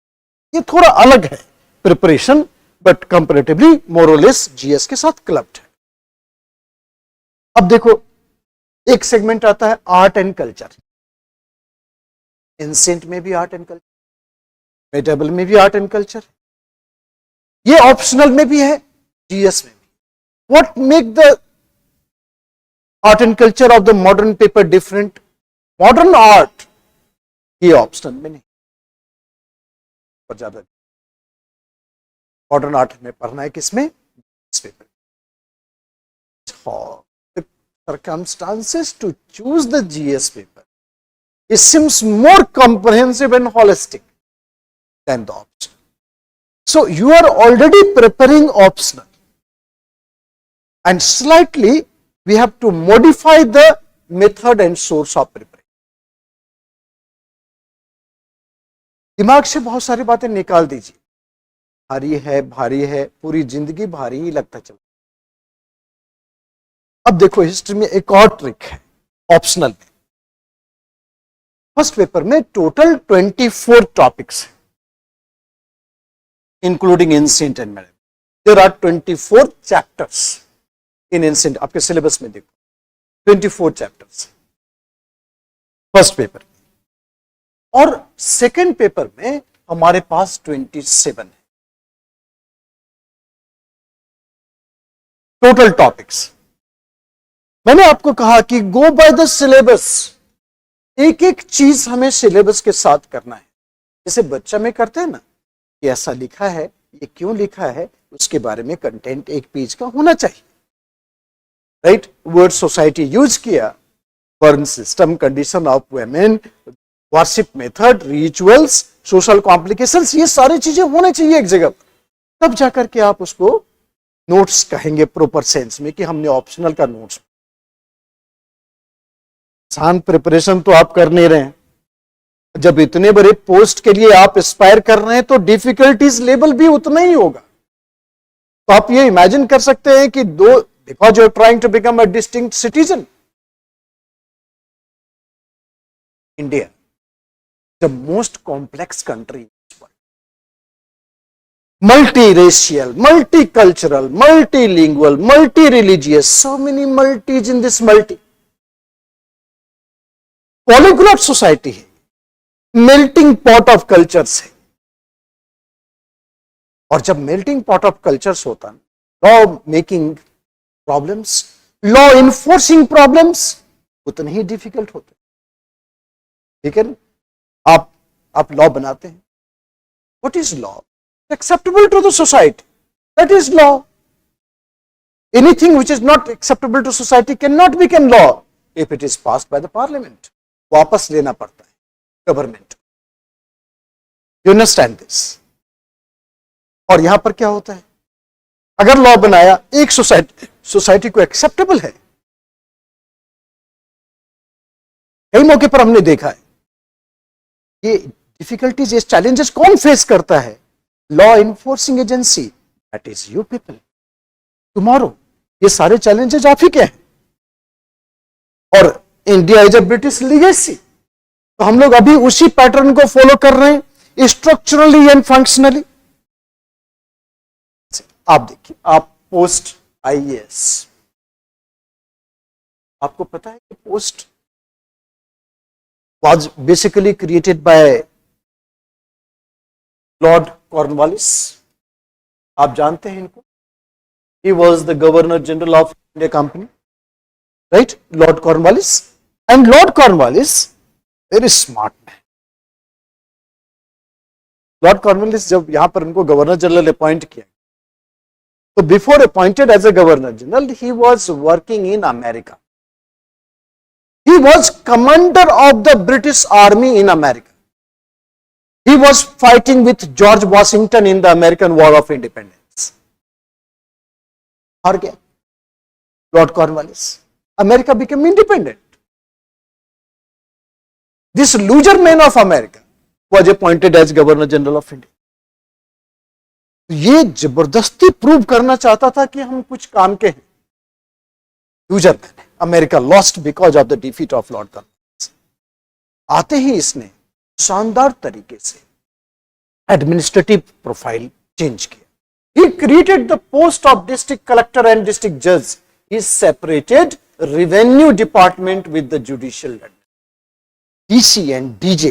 ये थोड़ा अलग है प्रिपरेशन, बट कंपैरेटिवली मोर और लेस जीएस के साथ क्लब्ड है। अब देखो, एक सेगमेंट आता है आर्ट एंड कल्चर। एंशिएंट में भी आर्ट एंड कल्चर, मेडिएवल में भी आर्ट एंड कल्चर, ये ऑप्शनल में भी है, जीएस में भी। What make the art and culture of the modern paper different? Modern art ये ऑप्शनल में नहीं, पर ज्यादा मॉडर्न आर्ट हमें पढ़ना है किसमें? इस paper. The circumstances to choose the GS paper, it seems more comprehensive and holistic than the optional. So you are already preparing optional, and slightly we have to modify the method and source of preparation. दिमाग से बहुत सारी बातें निकाल दीजिए। भारी है, पूरी जिंदगी भारी ही लगता चला। अब देखो, हिस्ट्री में एक और ट्रिक है ऑप्शनल में। फर्स्ट पेपर में टोटल 24 टॉपिक्स हैं, including ancient and medieval. There are 24 chapters in ancient. आपके सिलेबस में देखो 24 चैप्टर्स फर्स्ट पेपर। और सेकेंड पेपर में हमारे पास 27 है टोटल टॉपिक्स। मैंने आपको कहा कि गो बाय द सिलेबस, एक एक चीज हमें सिलेबस के साथ करना है। जैसे बच्चा में करते हैं ना, कि ऐसा लिखा है, ये क्यों लिखा है, उसके बारे में कंटेंट एक पेज का होना चाहिए, राइट? वर्ड सोसाइटी यूज किया, burn system, condition of women, worship method, rituals, social complications, ये सारी चीजें होने चाहिए एक जगह पर। तब जाकर के आप उसको नोट्स कहेंगे प्रॉपर सेंस में कि हमने ऑप्शनल का नोट्स। आसान प्रिपरेशन तो आप कर नहीं रहे हैं। जब इतने बड़े पोस्ट के लिए आप एस्पायर कर रहे हैं तो डिफिकल्टीज लेवल भी उतना ही होगा। तो आप ये इमेजिन कर सकते हैं कि because you are trying to become a distinct citizen. India the most complex country, multiracial, multicultural, multilingual, multi-religious, so many multis in this multi. Polyglot society है, melting pot of cultures है। और जब melting pot of cultures होता है, law making problems, law enforcing problems उतने ही difficult होते हैं। ठीक है ना? आप लॉ बनाते हैं। What is law? Acceptable to the society, that is law. Anything which is not acceptable to society cannot become law if it is passed by the parliament. वापस लेना पड़ता है गवर्नमेंट। You understand this? और यहां पर क्या होता है, अगर लॉ बनाया, एक सोसाइटी को एक्सेप्टेबल है, कई मौके पर हमने देखा है ये डिफिकल्टीज, ये चैलेंजेस कौन फेस करता है? Law enforcing agency, that is you people. Tomorrow ये सारे चैलेंजेस आप ही के हैं। और India is a British legacy, तो हम लोग अभी उसी पैटर्न को फॉलो कर रहे हैं, स्ट्रक्चरली एंड फंक्शनली। आप देखिए, आप पोस्ट आईएएस, आपको पता है कि post was basically created by Lord Cornwallis. आप जानते हैं इनको? He was the Governor General of India Company, right? Lord Cornwallis. And Lord Cornwallis, very smart man. Lord Cornwallis जब यहां पर उनको गवर्नर जनरल अपॉइंट किया, तो before appointed as a governor general, he was working in America. He was commander of the British Army in America. He was fighting with George Washington in the American War of Independence. हार गया Lord Cornwallis. America became independent. This loser man of America was appointed as Governor General of India. तो ये जबरदस्ती प्रूव करना चाहता था कि हम कुछ काम के हैं। User man, America lost because of the defeat of Lord Cornwallis. आते ही इसने शानदार तरीके से एडमिनिस्ट्रेटिव प्रोफाइल चेंज किया। He created the post of district collector and district judge. He separated revenue department with the judicial department. DC and DJ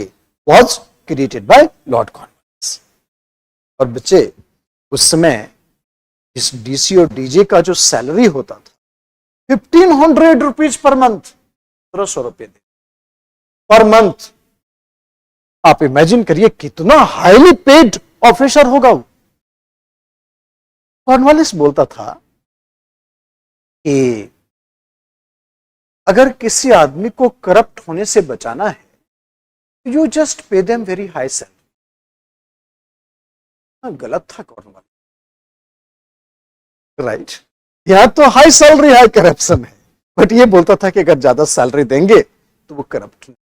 was created by Lord Cornwallis. और बच्चे उस समय इस DC और DJ का जो सैलरी होता था 1500 रुपीज पर मंथ, 1300 रुपए पर मंथ। आप इमेजिन करिए कितना हाईली पेड ऑफिसर होगा वो। कॉर्नवालिस बोलता था कि अगर किसी आदमी को करप्ट होने से बचाना है, you just pay them very high salary. गलत था कॉर्नवालिस, राइट? यहां तो हाई सैलरी हाई करप्शन है, बट ये बोलता था कि अगर ज्यादा सैलरी देंगे तो वो करप्ट नहीं,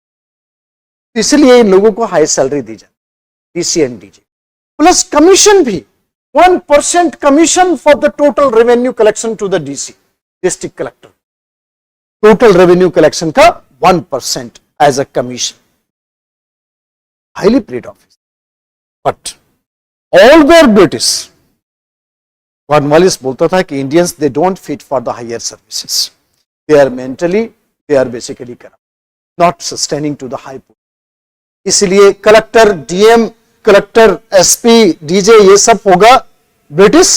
इसलिए इन लोगों को हाई सैलरी दी जाती, DC and DJ, plus commission भी 1% commission for the total revenue collection to the DC, district collector. Total revenue collection का 1% as a commission. Highly paid office. But all were British. Cornwallis बोलता था कि Indians they don't fit for the higher services. They are mentally, they are basically corrupt, not sustaining to the high post. इसलिए collector, DM, collector, SP, DJ ये सब होगा ब्रिटिश,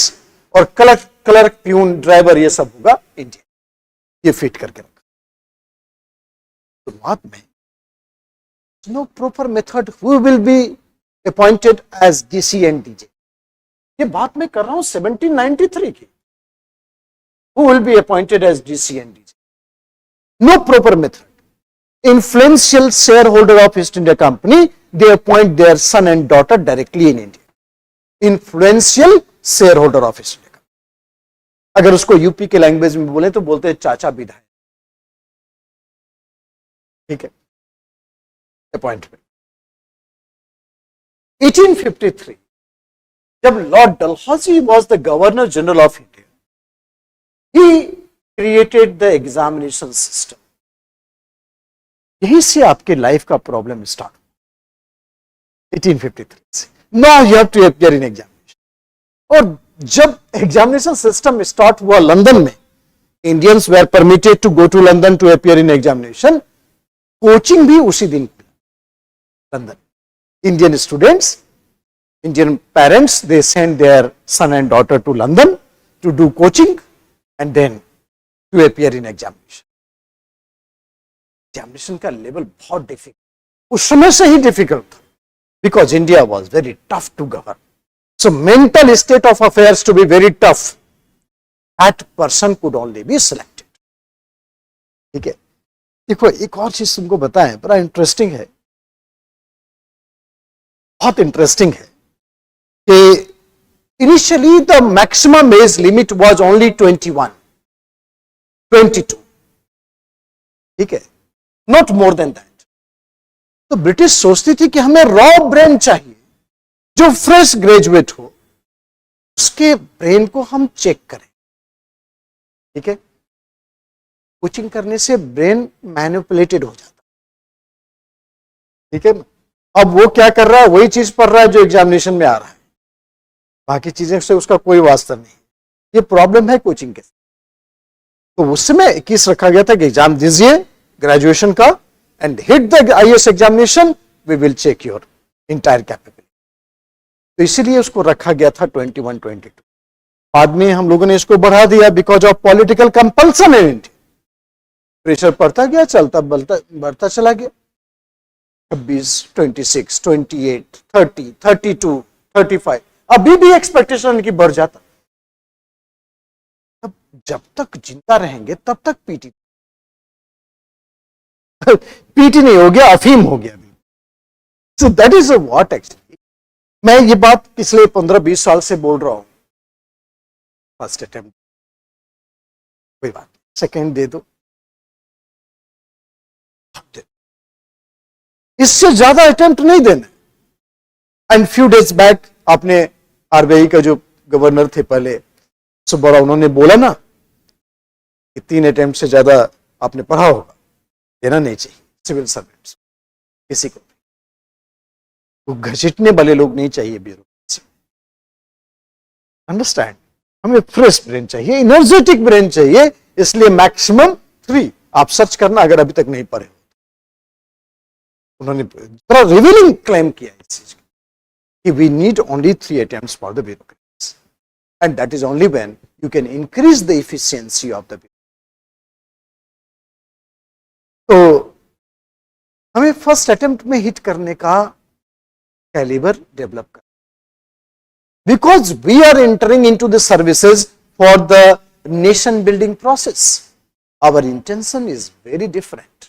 और क्लर्क, प्यून, ड्राइवर ये सब होगा इंडियन। ये फिट करके रखा। शुरुआत में no proper method who will be appointed as DC and DJ. ये बात मैं कर रहा हूं 1793 की। Who will be appointed as DC and DJ? No proper method. Influential shareholder of East India Company, they appoint their son and daughter directly in India. Influential shareholder of East India Company. अगर उसको यूपी के लैंग्वेज में बोले तो बोलते हैं चाचा विधायक, ठीक है? अपॉइंटमेंट 1853 जब lord Dalhousie was the governor general of India, he created the examination system. यहीं से आपके लाइफ का प्रॉब्लम स्टार्ट 1853 से। Now you have to appear in examination. और जब एग्जामिनेशन सिस्टम स्टार्ट हुआ लंदन में, Indians were permitted to go to London to appear in examination. Coaching भी उसी दिन London. Indian students, Indian parents, they send their son and daughter to London to do coaching and then to appear in examination. Examination का लेवल बहुत डिफिकल्ट, उस समय से ही डिफिकल्ट था, because India was very tough to govern. So mental state of affairs to be very tough, that person could only be selected. ठीक है, देखो एक और चीज तुमको बताएं, बड़ा इंटरेस्टिंग है, बहुत इंटरेस्टिंग है कि initially the maximum age limit was only 21, 22, ठीक है, नॉट मोर देन दैट। तो ब्रिटिश सोचती थी कि हमें रॉ ब्रेन चाहिए, जो फ्रेश ग्रेजुएट हो, उसके ब्रेन को हम चेक करें। ठीक है, कोचिंग करने से ब्रेन मैनिपुलेटेड हो जाता, ठीक है। अब वो क्या कर रहा है, वही चीज पढ़ रहा है जो एग्जामिनेशन में आ रहा है, बाकी चीजें से उसका कोई वास्ता नहीं। ये प्रॉब्लम है कोचिंग के। तो उस समय 21 रखा गया था कि एग्जाम दीजिए ग्रेजुएशन का, and hit the IAS examination, we will check your entire capability. तो इसीलिए उसको रखा गया था 21, 22। बाद में हम लोगों ने इसको बढ़ा दिया because of political compulsion in India. Pressure पड़ता गया, चलता बढ़ता चला गया। 26, 26, 28, 30, 32, 35, अभी भी एक्सपेक्टेशन की बढ़ जाता। अब जब तक जिंदा रहेंगे तब तक पीटी पीटी नहीं हो गया, अफीम हो गया। सो दैट इज व्हाट एक्चुअली मैं ये बात पिछले 15-20 साल से बोल रहा हूं। फर्स्ट अटेम्प्ट कोई बात, सेकेंड दे दो, इससे ज्यादा अटेम्प्ट नहीं देना। एंड फ्यू डेज बैक आपने आरबीआई का जो गवर्नर थे पहले, सो बड़ा उन्होंने बोला ना कि 3 अटेम्प्ट से ज्यादा आपने पढ़ा होगा, देना नहीं चाहिए सिविल सर्वेंट्स किसी को। वो घसीटने वाले लोग नहीं चाहिए ब्यूरोक्रेसी। अंडरस्टैंड, हमें फ्रेश ब्रेन चाहिए, एनर्जेटिक ब्रेन चाहिए, इसलिए मैक्सिमम 3 आप सर्च करना अगर अभी तक नहीं पढ़े। उन्होंने थोड़ा रिवीलिंग क्लेम किया इस चीज कि we need only 3 attempts for the bureaucrats and that is only when you can increase the efficiency of the. तो हमें फर्स्ट अटेम्प्ट में हिट करने का कैलिबर डेवलप कर, because we are entering into the services for the nation building process. Our intention is very different.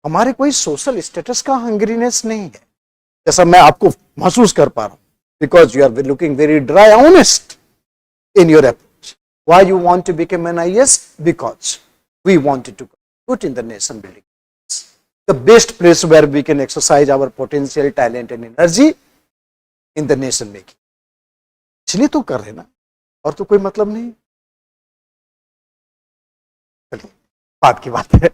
हमारे कोई सोशल स्टेटस का हंग्रीनेस नहीं है, जैसा मैं आपको महसूस कर पा रहा हूं, because you are looking very dry honest in your approach. Why you want to become an IAS? Because we wanted to put in the nation building, the best place where we can exercise our potential, talent and energy in the nation making। इसलिए तो कर रहे ना, और तो कोई मतलब नहीं। चलिए बात की बात है,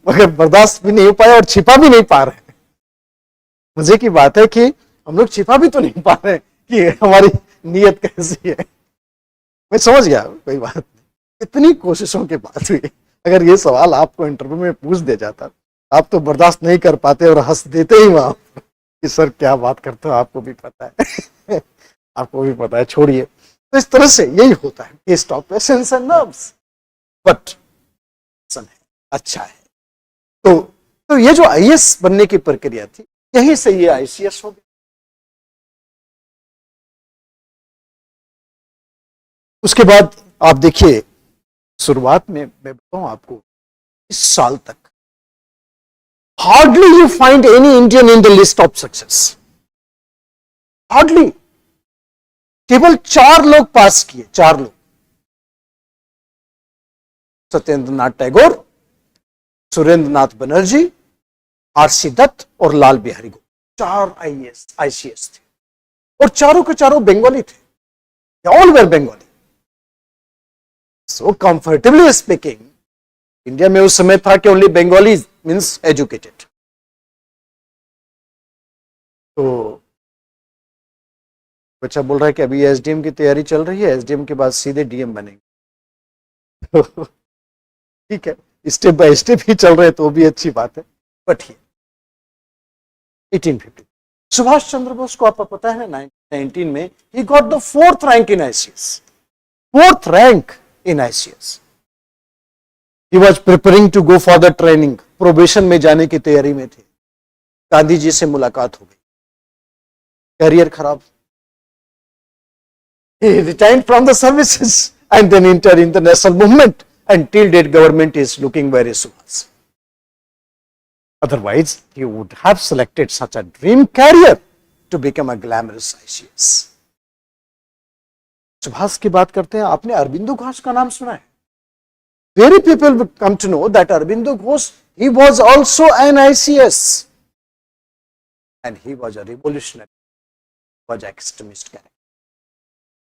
मगर बर्दाश्त भी नहीं हो पाया और छिपा भी नहीं पा रहे। मजे की बात है कि हम लोग छिपा भी तो नहीं पा रहे कि हमारी नीयत कैसी है। मैं समझ गया, कोई बात नहीं, इतनी कोशिशों के बाद हुई। अगर ये सवाल आपको इंटरव्यू में पूछ दिया जाता, आप तो बर्दाश्त नहीं कर पाते और हंस देते ही वहां कि सर क्या बात करते हो, आपको भी पता है आपको भी पता है, छोड़िए। तो इस तरह से यही होता है, test of patience and nerves, but अच्छा है। तो ये जो आईएएस बनने की प्रक्रिया थी, यहीं से ये आईसीएस हो गया। उसके बाद आप देखिए, शुरुआत में मैं बताऊं आपको, इस साल तक hardly you find any Indian in the list of success. Hardly, केवल 4 लोग पास किए, 4 लोग, सत्येंद्र नाथ टैगोर, सुरेंद्र नाथ बनर्जी, आरसी दत्त और लाल बिहारी गो। 4 आईसीएस थे और चारों के चारों बंगाली थे, all where Bengali. So comfortably speaking, India में उस समय था कि ओनली बंगाली मीन्स एजुकेटेड। तो बच्चा बोल रहा है कि अभी एसडीएम की तैयारी चल रही है, एसडीएम के बाद सीधे डीएम बनेंगे। ठीक है, स्टेप बाय स्टेप ही चल रहे, तो भी अच्छी बात है। बट ये 1850 सुभाष चंद्र बोस को आपको पता है ना, 1919 में he got the 4th rank in ICS, 4th rank in ICS। He was preparing to go for the training, probation में जाने की तैयारी में थे। गांधी जी से मुलाकात हो गई, करियर खराब। He retired from the services and then entered in the national movement, and till date government is looking very Subhas. Otherwise he would have selected such a dream career to become a glamorous ICS। Subhash की बात करते हैं, आपने अरबिंदो घोष का नाम सुना है? Very people come to know that Aurobindo Ghosh, he was also an ICS and he was a revolutionary, was extremist character.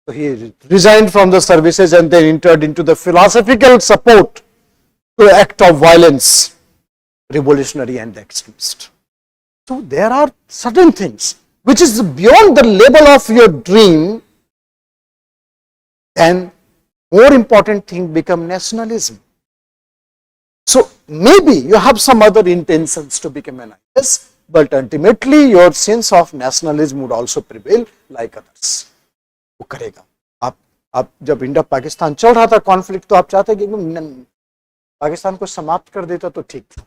So he resigned from the services and then entered into the philosophical support to act of violence, revolutionary and extremist. So there are certain things which is beyond the level of your dream, and more important thing become nationalism. So maybe you have some other intentions to become an IAS, but ultimately your sense of nationalism would also prevail like others. वो करेगा। आप जब इंडिया पाकिस्तान चल रहा था कॉन्फ्लिक्ट, तो आप चाहते कि पाकिस्तान को समाप्त कर देता तो ठीक था।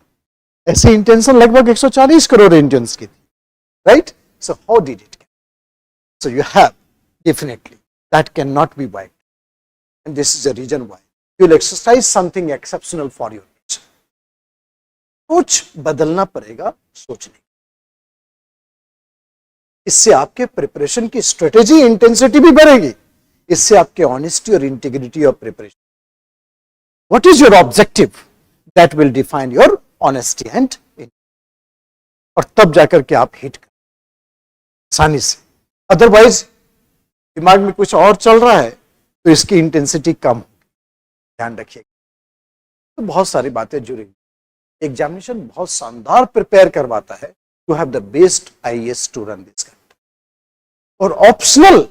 ऐसे इंटेंशन लगभग 140 करोड़ इंडियंस की थी, right? So how did it? So you have definitely that can not be wide, and this is the reason why you will exercise something exceptional for your nature. कुछ बदलना पड़ेगा सोचने, इससे आपके प्रिपरेशन की स्ट्रेटेजी, इंटेंसिटी भी बढ़ेगी। इससे आपके ऑनेस्टी और integrity of preparation, what is your objective, that will define your honesty and, और तब जाकर के आप हिट कर आसानी से। अदरवाइज दिमाग में कुछ और चल रहा है तो इसकी इंटेंसिटी कम, ध्यान रखिए। तो बहुत सारी बातें जुड़ी, एग्जामिनेशन बहुत शानदार प्रिपेयर करवाता है to have the best IAS to run this country. और ऑप्शनल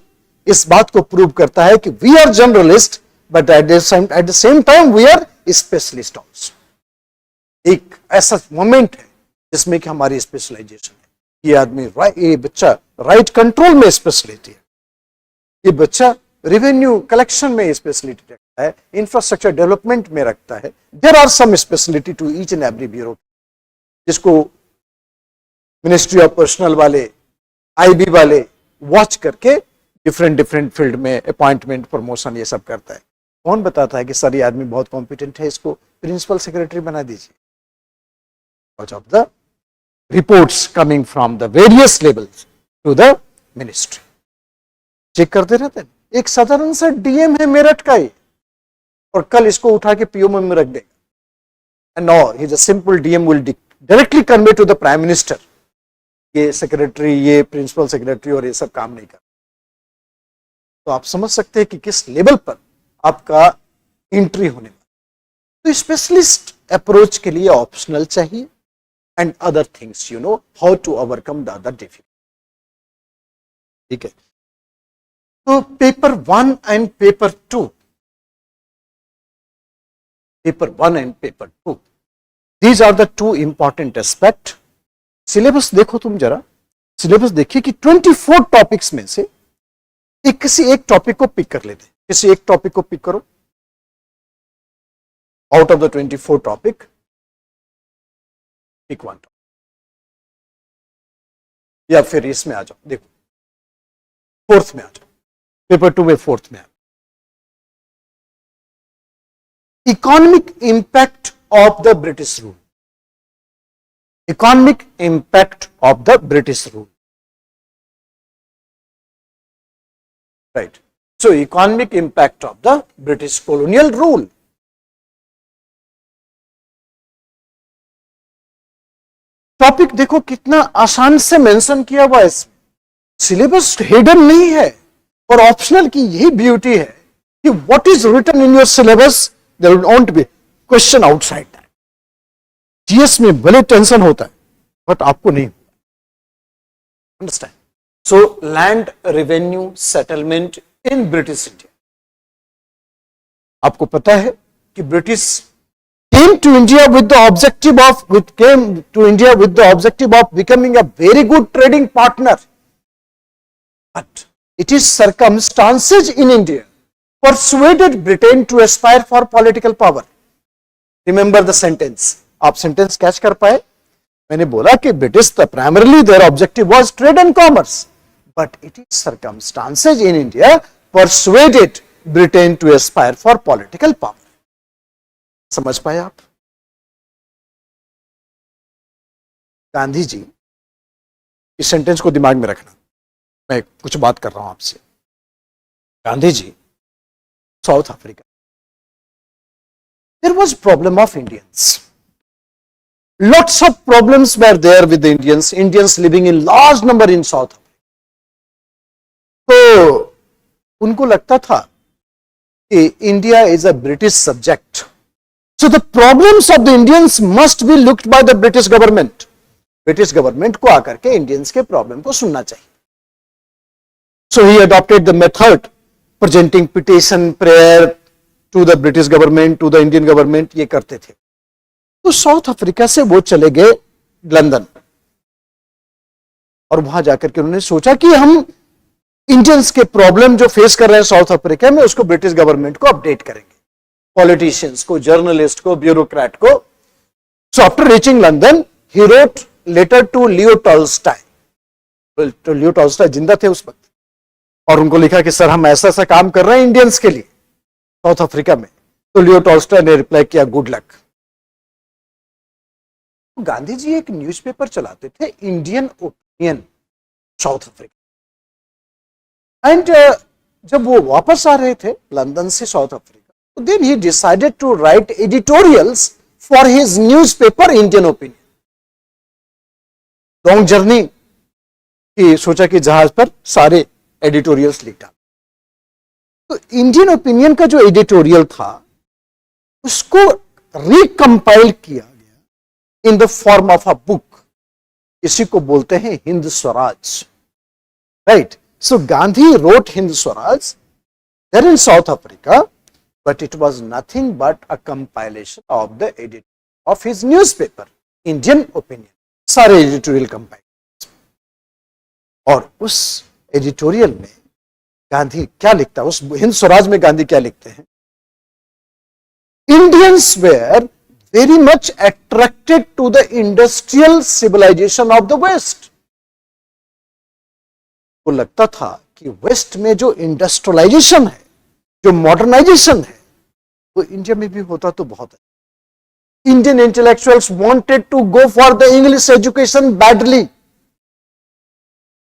इस बात को प्रूव करता है कि we are generalist but at the same time we are specialist also. एक ऐसा मोमेंट है जिसमें कि हमारी स्पेशलाइजेशन है। ये आदमी ये बच्चा राइट कंट्रोल में स्पेशलिटी है, ये बच्चा रेवेन्यू कलेक्शन में स्पेशलिटी रखता है, इंफ्रास्ट्रक्चर डेवलपमेंट में रखता है। There are some speciality to each and every bureau, जिसको मिनिस्ट्री ऑफ पर्सनल वाले, आईबी वाले वॉच करके डिफरेंट फील्ड में अपॉइंटमेंट, प्रमोशन ये सब करता है। कौन बताता है कि सर ये आदमी बहुत कॉम्पिटेंट है, इसको प्रिंसिपल सेक्रेटरी बना दीजिए? Because of the reports coming from the various levels to the ministry. Check करते रहते हैं। एक साधारण सा डीएम है मेरठ का ही, और कल इसको उठा के पीओ में रख देगा। And no, he is a simple DM will directly convey to the prime minister, ये सेक्रेटरी, ये प्रिंसिपल सेक्रेटरी और ये सब काम नहीं कर। तो आप समझ सकते हैं कि किस लेवल पर आपका एंट्री होने वाला। तो स्पेशलिस्ट अप्रोच के लिए ऑप्शनल चाहिए and other things, you know how to overcome the other difficulty. ठीक है, तो paper 1 and paper 2, paper 1 and paper 2, these are the two important aspect. Syllabus देखो, तुम जरा सिलेबस देखिए कि 24 टॉपिक्स में से किसी एक टॉपिक को पिक कर लेते, किसी एक टॉपिक को पिक करो out of the 24 topic, pick one topic, या फिर इसमें आ जाओ, देखो फोर्थ में आ जाओ, पेपर 2 में फोर्थ में आ जाओ। Economic impact of the British rule, economic impact of the British rule, right? So economic impact of the British colonial rule. Topic देखो कितना आसान से मेंशन किया हुआ है इसमें, सिलेबस हिडन नहीं है। और ऑप्शनल की यही ब्यूटी है कि what is written in your syllabus, there will not be question outside that. GS में भले टेंशन होता है बट आपको नहीं, understand? So land revenue settlement in British India, आपको पता है कि British came to India with the objective of becoming a very good trading partner, but it is circumstances in India persuaded Britain to aspire for political power. Remember the sentence. आप सेंटेंस कैच कर पाए? मैंने बोला कि British primarily their objective was trade and commerce, but it is circumstances in India persuaded Britain to aspire for political power. समझ पाए आप? गांधी जी, इस सेंटेंस को दिमाग में रखना, मैं कुछ बात कर रहा हूं आपसे। Gandhi ji South Africa, there was problem of Indians, lots of problems were there with the Indians living in large number in South Africa. तो उनको लगता था कि India is a British subject, so the problems of the Indians must be looked by the British government. British government को आकर के इंडियंस के प्रॉब्लम को सुनना चाहिए। So he adopted the method presenting petition, prayer to the British government, to the Indian government, ये करते थे। तो साउथ अफ्रीका से वो चले गए लंदन, और वहां जाकर के उन्होंने सोचा कि हम इंडियंस के प्रॉब्लम जो फेस कर रहे हैं साउथ अफ्रीका में, उसको ब्रिटिश गवर्नमेंट को अपडेट करेंगे, पॉलिटिशियंस को, जर्नलिस्ट को, ब्यूरोक्रेट को। So after reaching London he wrote letter to Leo Tolstoy. तो लियो टॉल्स्टॉय जिंदा थे उस वक्त, और उनको लिखा कि सर हम ऐसा ऐसा काम कर रहे हैं इंडियंस के लिए साउथ अफ्रीका में। तो लियो टॉल्स्टॉय ने रिप्लाई किया, गुड लक। गांधी जी एक न्यूज़पेपर चलाते थे, Indian opinion, South Africa. And जब वो वापस आ रहे थे लंदन से साउथ अफ्रीका, तो then he decided to write editorials for his newspaper Indian opinion. Long journey की सोचा कि जहाज पर सारे एडिटोरियल्स लिख डाल। तो इंडियन ओपिनियन का जो एडिटोरियल था उसको रिकंपाइल किया गया in the form of a book. इसी को बोलते हैं Hind Swaraj, right. So Gandhi wrote Hind Swaraj there in South Africa, but it was nothing but a compilation of the editor of his newspaper, Indian Opinion, सारे एडिटोरियल कंपाइल। और उस एडिटोरियल में गांधी क्या लिखता है, उस हिंद स्वराज में गांधी क्या लिखते हैं? Indians were very much attracted to the industrial civilization of the West. को लगता था कि वेस्ट में जो इंडस्ट्रियलाइजेशन है, जो मॉडर्नाइजेशन है, वो इंडिया में भी होता तो बहुत है। Indian intellectuals wanted to go for the English education badly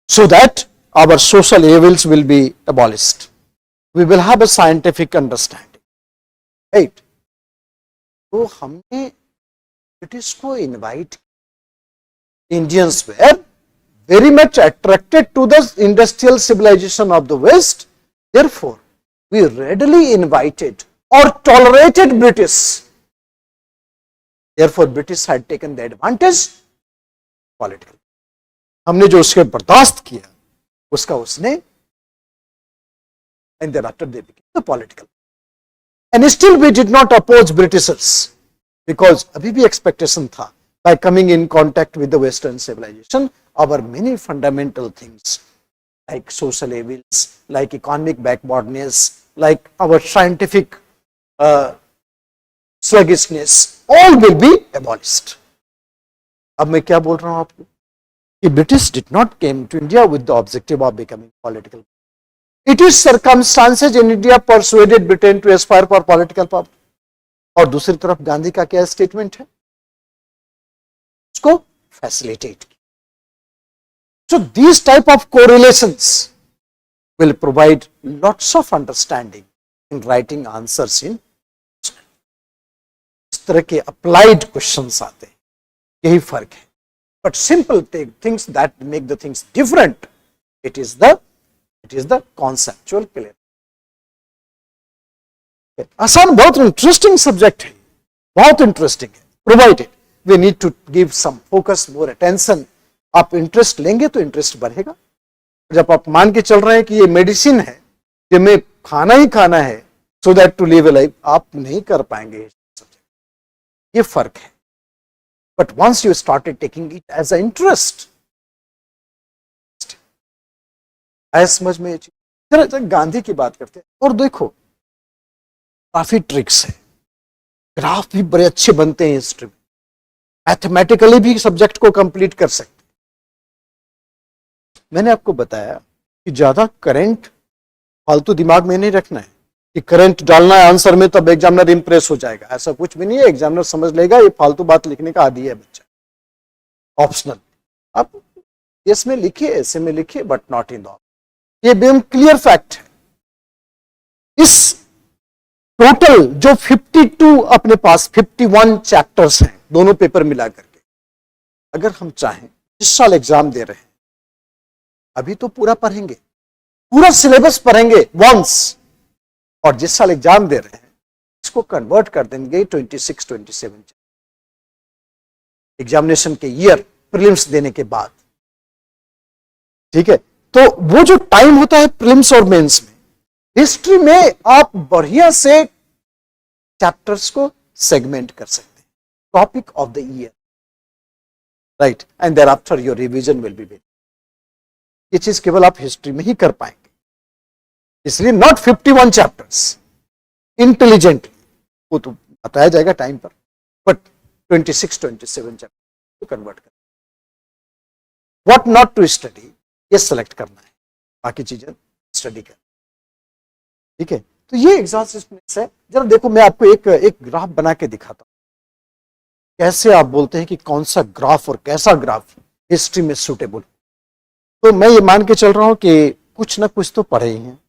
so that our social evils will be abolished. We will have a scientific understanding, right? तो हमने ब्रिटिश को invite, Indians were very much attracted to the industrial civilization of the West. Therefore, we readily invited or tolerated British. Therefore, British had taken the advantage political. हमने जो उसके बर्दाश्त किया उसका उसने, and thereafter they became the political. And still we did not oppose Britishers because अभी भी expectation था, by coming in contact with the Western civilization, our many fundamental things like social evils, like economic backwardness, like our scientific sluggishness, all will be abolished. अब मैं क्या बोल रहा हूं आपको कि British did not came to India with the objective of becoming political. It is circumstances in India persuaded Britain to aspire for political power. और दूसरी तरफ गांधी का क्या स्टेटमेंट है? उसको फैसिलिटेट किया। So these type of correlations will provide lots of understanding in writing answers in. इस तरह के अप्लाइड क्वेश्चंस आते हैं, यही फर्क है। But simple things that make the things different, it is the conceptual clarity. आसान, बहुत इंटरेस्टिंग सब्जेक्ट है, बहुत इंटरेस्टिंग है, provided we need to give some focus, more attention. आप इंटरेस्ट लेंगे तो इंटरेस्ट बढ़ेगा। जब आप मान के चल रहे हैं कि ये मेडिसिन है, कि मैं खाना ही खाना है so that to live a life, आप नहीं कर पाएंगे सब्जेक्ट, ये फर्क है। But once you started taking it as an interest, आया समझ में ये चीज। जरा गांधी की बात करते हैं, और देखो काफी ट्रिक्स है, ग्राफ भी बड़े अच्छे बनते हैं हिस्ट्री में, मैथमेटिकली भी सब्जेक्ट को कंप्लीट कर सकते हैं। मैंने आपको बताया कि ज्यादा करंट फालतू दिमाग में नहीं रखना है कि करंट डालना है आंसर में तब एग्जामिनर इंप्रेस हो जाएगा, ऐसा कुछ भी नहीं है। एग्जामिनर समझ लेगा ये फालतू बात लिखने का आदी है बच्चा। ऑप्शनल आप यस में लिखिए, ऐसे में लिखिए, but not in the option. ये एकदम क्लियर फैक्ट है। इस टोटल जो 52 अपने पास 51 चैप्टर्स हैं दोनों पेपर मिला करके, अगर हम चाहें इस साल एग्जाम दे रहे हैं, अभी तो पूरा पढ़ेंगे, पूरा सिलेबस पढ़ेंगे वंस, और जिस साल एग्जाम दे रहे हैं इसको कन्वर्ट कर देंगे 26-27 एग्जामिनेशन के ईयर, प्रीलिम्स देने के बाद। ठीक है, तो वो जो टाइम होता है प्रीलिम्स और मेंस में, हिस्ट्री में आप बढ़िया से चैप्टर्स को सेगमेंट कर सकते हैं, topic of the year, right, and thereafter your revision will be better. ये चीज केवल आप हिस्ट्री में ही कर पाएंगे, इसलिए नॉट 51 चैप्टर्स इंटेलिजेंटली, वो तो बताया जाएगा टाइम पर, बट 26-27 चैप्टर को कन्वर्ट कर, व्हाट नॉट टू स्टडी ये सेलेक्ट करना है, बाकी चीजें स्टडी कर। ठीक है, तो ये एग्जाम्स है। जरा देखो, मैं आपको एक ग्राफ बना के दिखाता हूं, कैसे आप बोलते हैं कि कौन सा ग्राफ और कैसा ग्राफ हिस्ट्री में सूटेबल। तो मैं ये मान के चल रहा हूं कि कुछ ना कुछ तो पढ़े ही हैं,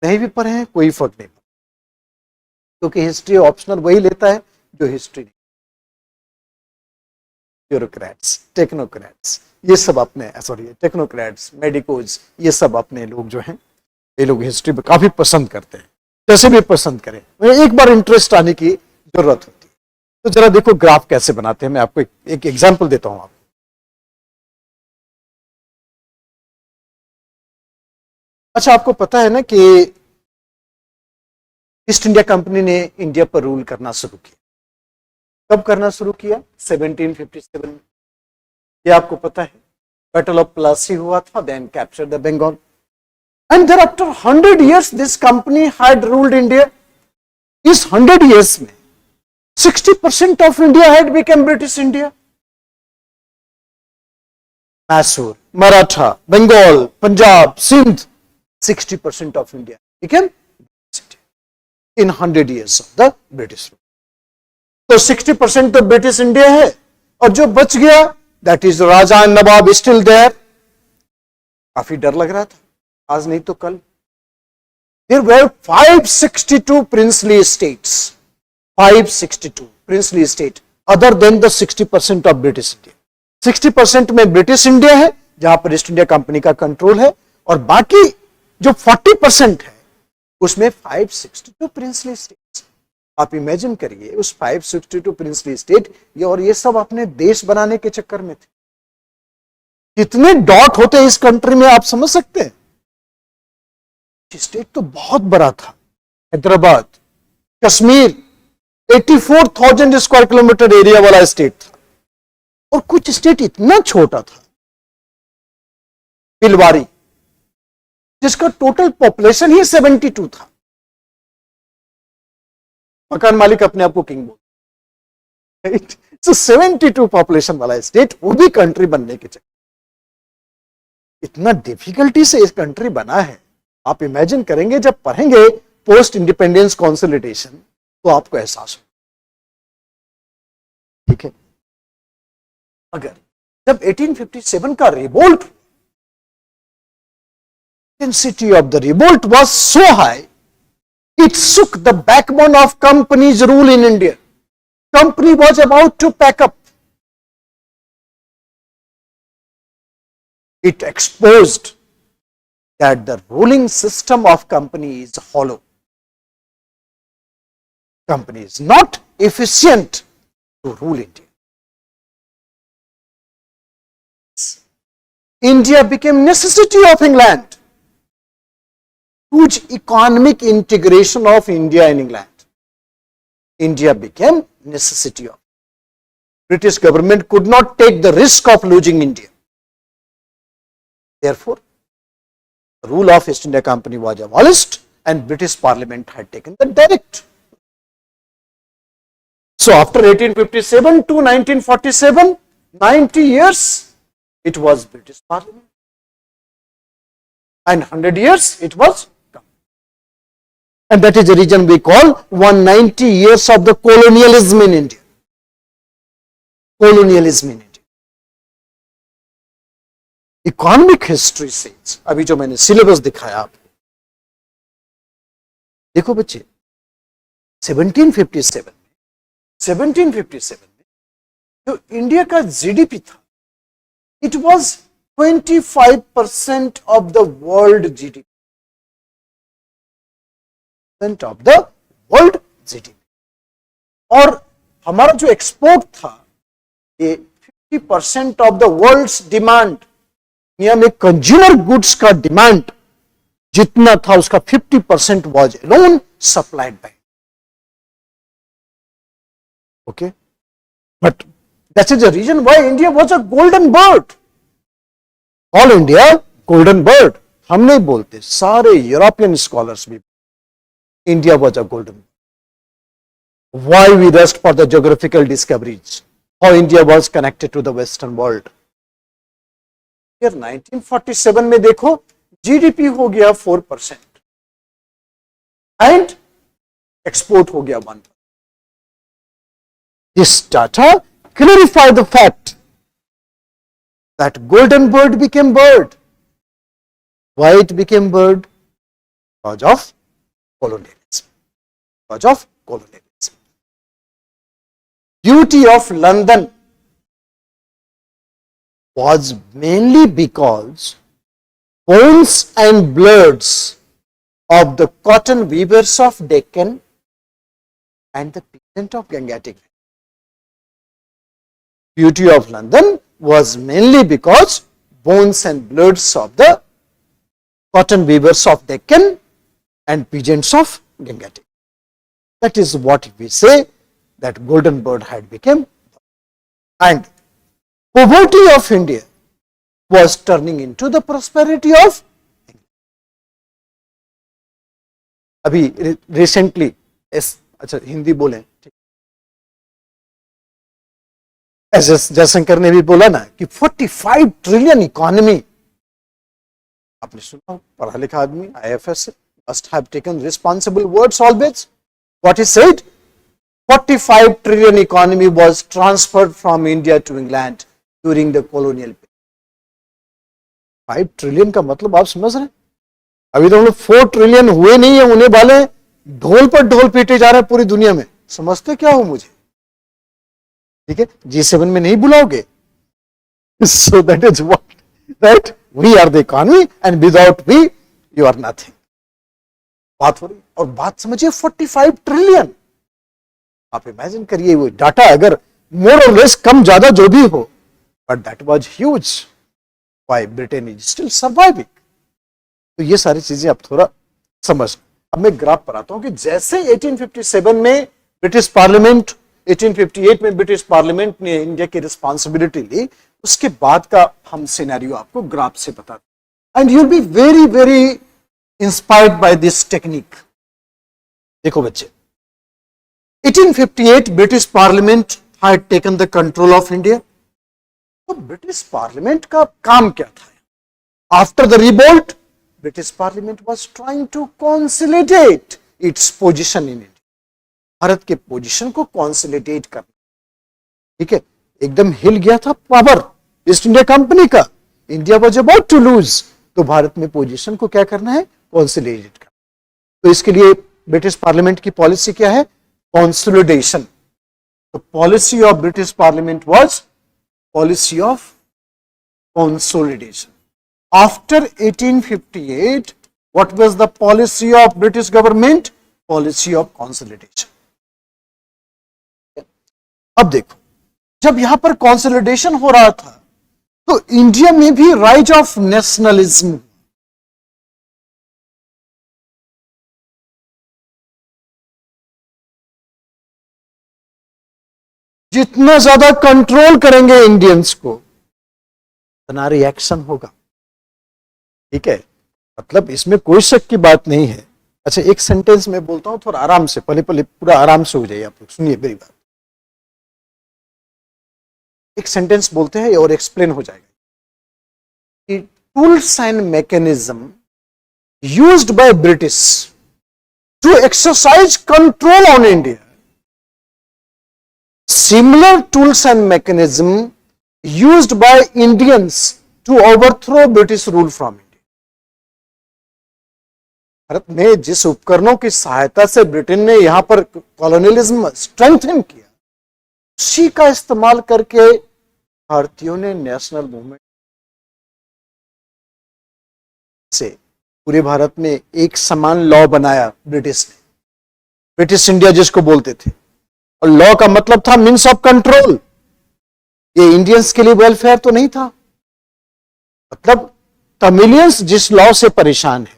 नहीं भी पढ़े हैं कोई फर्क नहीं पड़ता, क्योंकि हिस्ट्री ऑप्शनल वही लेता है जो हिस्ट्री नहीं। ब्यूरोक्रेट्स, टेक्नोक्रेट्स, ये सब अपने, सॉरी टेक्नोक्रेट्स, मेडिकोज, ये सब अपने लोग जो हैं ये लोग हिस्ट्री में काफी पसंद करते हैं, जैसे भी पसंद करें, एक बार इंटरेस्ट आने की जरूरत होती है। तो जरा देखो ग्राफ कैसे बनाते हैं, मैं आपको एक एग्जांपल देता हूं। अच्छा, आपको पता है ना कि ईस्ट इंडिया कंपनी ने इंडिया पर रूल करना शुरू किया। कब करना शुरू किया? 1757 में। ये आपको पता है, बैटल ऑफ प्लासी हुआ था, then capture the Bengal, and thereafter 100 years this company had ruled India. इस 100 years में 60% of India had become British India. Mysore, Maratha, Bengal, Punjab, Sindh, 60% of India became in 100 years of the British rule. तो 60% तो ब्रिटिश इंडिया है, और जो बच गया that is raja and nawab still there. काफी डर लग रहा था, आज नहीं तो कल। There were 562 princely states, 562 princely state other than the 60% of British India. 60% में ब्रिटिश इंडिया है जहां पर ईस्ट इंडिया कंपनी का कंट्रोल है, और बाकी जो 40% है उसमें 562 प्रिंसली स्टेट्स। आप इमेजिन करिए उस 562 प्रिंसली स्टेट, ये और ये सब अपने देश बनाने के चक्कर में थे। कितने डॉट होते हैं इस कंट्री में, आप समझ सकते हैं। स्टेट तो बहुत बड़ा था। Hyderabad, Kashmir 84,000 square kilometre area वाला स्टेट था, और कुछ स्टेट इतना छोटा था, भिलवारी, जिसका टोटल पॉपुलेशन ही 72 था। मकान मालिक अपने आप को किंग बोलते, 72 पॉपुलेशन वाला स्टेट, वो भी कंट्री बनने के चक्कर। इतना डिफिकल्टी से इस कंट्री बना है, आप इमेजिन करेंगे जब पढ़ेंगे पोस्ट इंडिपेंडेंस कंसोलिडेशन तो आपको एहसास हो। ठीक है, अगर जब 1857 का revolt, intensity of the revolt was so high, it shook the backbone of company's rule in India. Company was about to pack up. It exposed that the ruling system of company is hollow. Company is not efficient to rule India. India became necessity of England. Huge economic integration of India and England. India became necessity of. British government could not take the risk of losing India. Therefore, the rule of East India Company was abolished and British Parliament had taken the direct. So after 1857 to 1947, 90 years, it was British Parliament. And 100 years, it was. And that is the reason we call 190 years of the colonialism in India. Colonialism in India. Economic history says, अभी जो मैंने सिलेबस दिखाया आपको, देखो बच्चे, 1757 में जो इंडिया का जीडीपी था, it was 25% of the world GDP. of the world GDP. और हमारा जो एक्सपोर्ट था, ये 50% ऑफ द वर्ल्ड्स डिमांड, यानी कंज्यूमर गुड्स का डिमांड जितना था उसका 50% was alone supplied by. Okay, but that is the reason why India was a golden bird. All India golden bird हम नहीं बोलते, सारे यूरोपियन स्कॉलर्स भी India was a golden. Why we rest for the geographical discoveries, how India was connected to the Western world. Here 1947 में देखो GDP हो गया 4% and export हो गया 1%. This data clarify the fact that golden bird became bird. Why it became bird? Because of colonialism. Because of colonialism. Beauty of London was mainly because bones and bloods of the cotton weavers of Deccan and the peasant of Gangetic. Beauty of London was mainly because bones and bloods of the cotton weavers of Deccan and peasants of Gangetic. That is what we say that Golden Bird had become. And poverty of India was turning into the prosperity of England. अभी recently अच्छा हिंदी बोले, एस जयशंकर ने भी बोला ना कि 45 ट्रिलियन इकोनॉमी, आपने सुना, पढ़ा लिखा आदमी, IFS must have taken responsible words always. What he said, 45 trillion economy was transferred from India to England during the colonial period. 5 trillion का मतलब आप समझ रहे हैं? अभी तो हम लोग 4 ट्रिलियन हुए नहीं है, उन्हें वाले ढोल पर ढोल पीटे जा रहे हैं पूरी दुनिया में. समझते क्या हो मुझे? ठीक है, G7 में नहीं बुलाओगे. So that is what, right? We are the economy and without we, you are nothing. बात हो रही, और बात समझिए 45 ट्रिलियन. आप इमेजिन करिए वो डाटा अगर मोर और लेस कम ज्यादा जो भी हो, but that was huge. Why Britain is still surviving. तो ये सारी चीजें आप थोड़ा समझ. अब मैं ग्राफ पर आता हूं कि जैसे 1857 में ब्रिटिश पार्लियामेंट, 1858 में ब्रिटिश पार्लियामेंट ने इंडिया की रिस्पॉन्सिबिलिटी ली, उसके बाद का हम सिनेरियो आपको ग्राफ से बता दें. And you will be very very inspired by this technique. देखो बच्चे, 1858 British parliament had taken the control of India. तो ब्रिटिश पार्लियामेंट का काम क्या था? After the revolt, British parliament was trying to consolidate its position in India. Bharat के पोजीशन को कंसोलिडेट करना. ठीक है, एकदम हिल गया था पावर ईस्ट इंडिया कंपनी का. India was about to lose. तो भारत में पोजीशन को क्या करना है? कंसोलिडेट करना. तो इसके लिए ब्रिटिश पार्लियामेंट की पॉलिसी क्या है? Consolidation. The policy of British Parliament was policy of consolidation. After 1858, what was the policy of British government? Policy of consolidation. अब देखो, जब यहां पर कंसोलिडेशन हो रहा था तो इंडिया में भी राइज ऑफ नेशनलिज्म. जितना ज्यादा कंट्रोल करेंगे इंडियंस को, उतना रिएक्शन होगा. ठीक है, मतलब इसमें कोई शक की बात नहीं है. अच्छा, एक सेंटेंस में बोलता हूं थोड़ा आराम से, पहले पहले पूरा आराम से हो जाइए. आप लोग सुनिए मेरी बात. एक सेंटेंस बोलते हैं और एक्सप्लेन हो जाएगा. कि tools and mechanism used by British to exercise control on India, similar tools and mechanism used by Indians to overthrow British rule from India. Bharat में जिस उपकरणों की सहायता से ब्रिटेन ने यहां पर कॉलोनियलिज्म स्ट्रेंथन किया, उसी का इस्तेमाल करके भारतीयों ने नेशनल मूवमेंट से पूरे भारत में एक समान लॉ बनाया. ब्रिटिश ने, ब्रिटिश इंडिया जिसको बोलते थे, और लॉ का मतलब था मीन्स ऑफ कंट्रोल. ये इंडियंस के लिए वेलफेयर तो नहीं था. मतलब तमिलियंस जिस लॉ से परेशान है,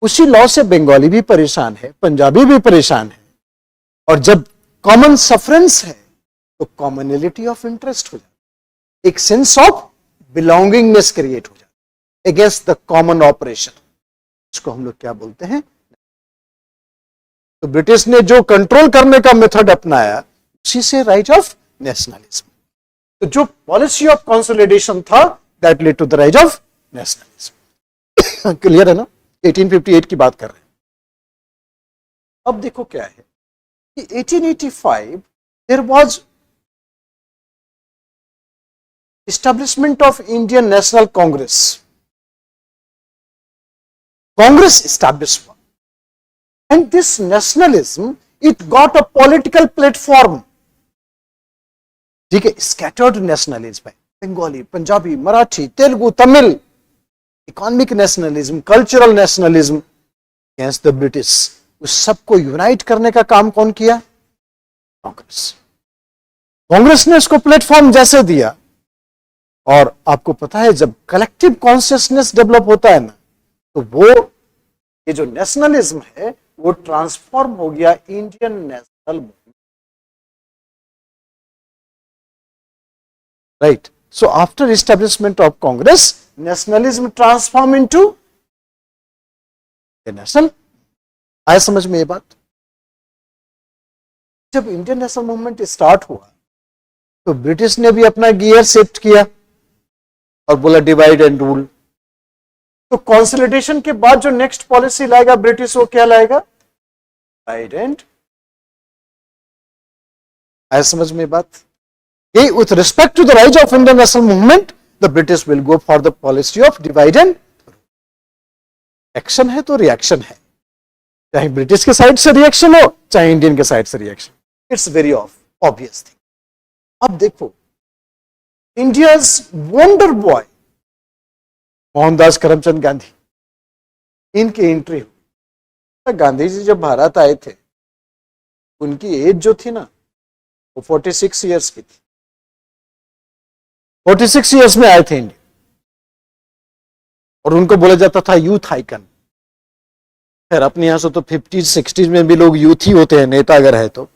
उसी लॉ से बंगाली भी परेशान है, पंजाबी भी परेशान है. और जब कॉमन सफरेंस है तो कॉमनलिटी ऑफ इंटरेस्ट हो जाता, एक सेंस ऑफ बिलोंगिंगनेस क्रिएट हो जाता अगेंस्ट द कॉमन ऑपरेशन. इसको हम लोग क्या बोलते हैं? तो ब्रिटिश ने जो कंट्रोल करने का मेथड अपनाया, उसी से राइज ऑफ नेशनलिज्म. तो जो पॉलिसी ऑफ कंसोलिडेशन था, that led to the rise of nationalism. Clear है ना? 1858 की बात कर रहे हैं. अब देखो क्या है कि 1885 there was establishment of Indian National Congress. Congress established. And this nationalism, it got a political platform. ठीक है, scattered nationalism है, Bengali, Punjabi, Marathi, Telugu, Tamil, economic nationalism, cultural nationalism, against the British, उस सबको यूनाइट करने का काम कौन किया? कांग्रेस। कांग्रेस ने उसको प्लेटफॉर्म जैसे दिया, और आपको पता है जब कलेक्टिव कॉन्शियसनेस डेवलप होता है ना, तो वो ये जो नेशनलिज्म है वो ट्रांसफॉर्म हो गया Indian national movement, right? So after establishment of Congress, nationalism transform into national. आया समझ में ये बात? जब इंडियन नेशनल मूवमेंट स्टार्ट हुआ तो ब्रिटिश ने भी अपना गियर शिफ्ट किया और बोला डिवाइड एंड रूल। तो कंसोलिडेशन के बाद जो नेक्स्ट पॉलिसी लाएगा ब्रिटिश, वो क्या लाएगा? Divide and. आया समझ में बात? ये with respect to the rise of Indian national movement, the British will go for the policy of divide and. Action है तो रिएक्शन है, चाहे ब्रिटिश के साइड से रिएक्शन हो चाहे इंडियन के साइड से reaction, it's very obvious thing. अब देखो, India's wonder boy Mohandas Karamchand Gandhi, इनकी एंट्री हुई। गांधी जी जब भारत आए थे, उनकी एज जो थी ना वो 46 ईयर्स की थी। 46 ईयर्स में आए थे इंडिया, और उनको बोला जाता था यूथ आइकन। खैर अपने यहां से तो 50s 60s में भी लोग यूथ ही होते हैं, नेता अगर है तो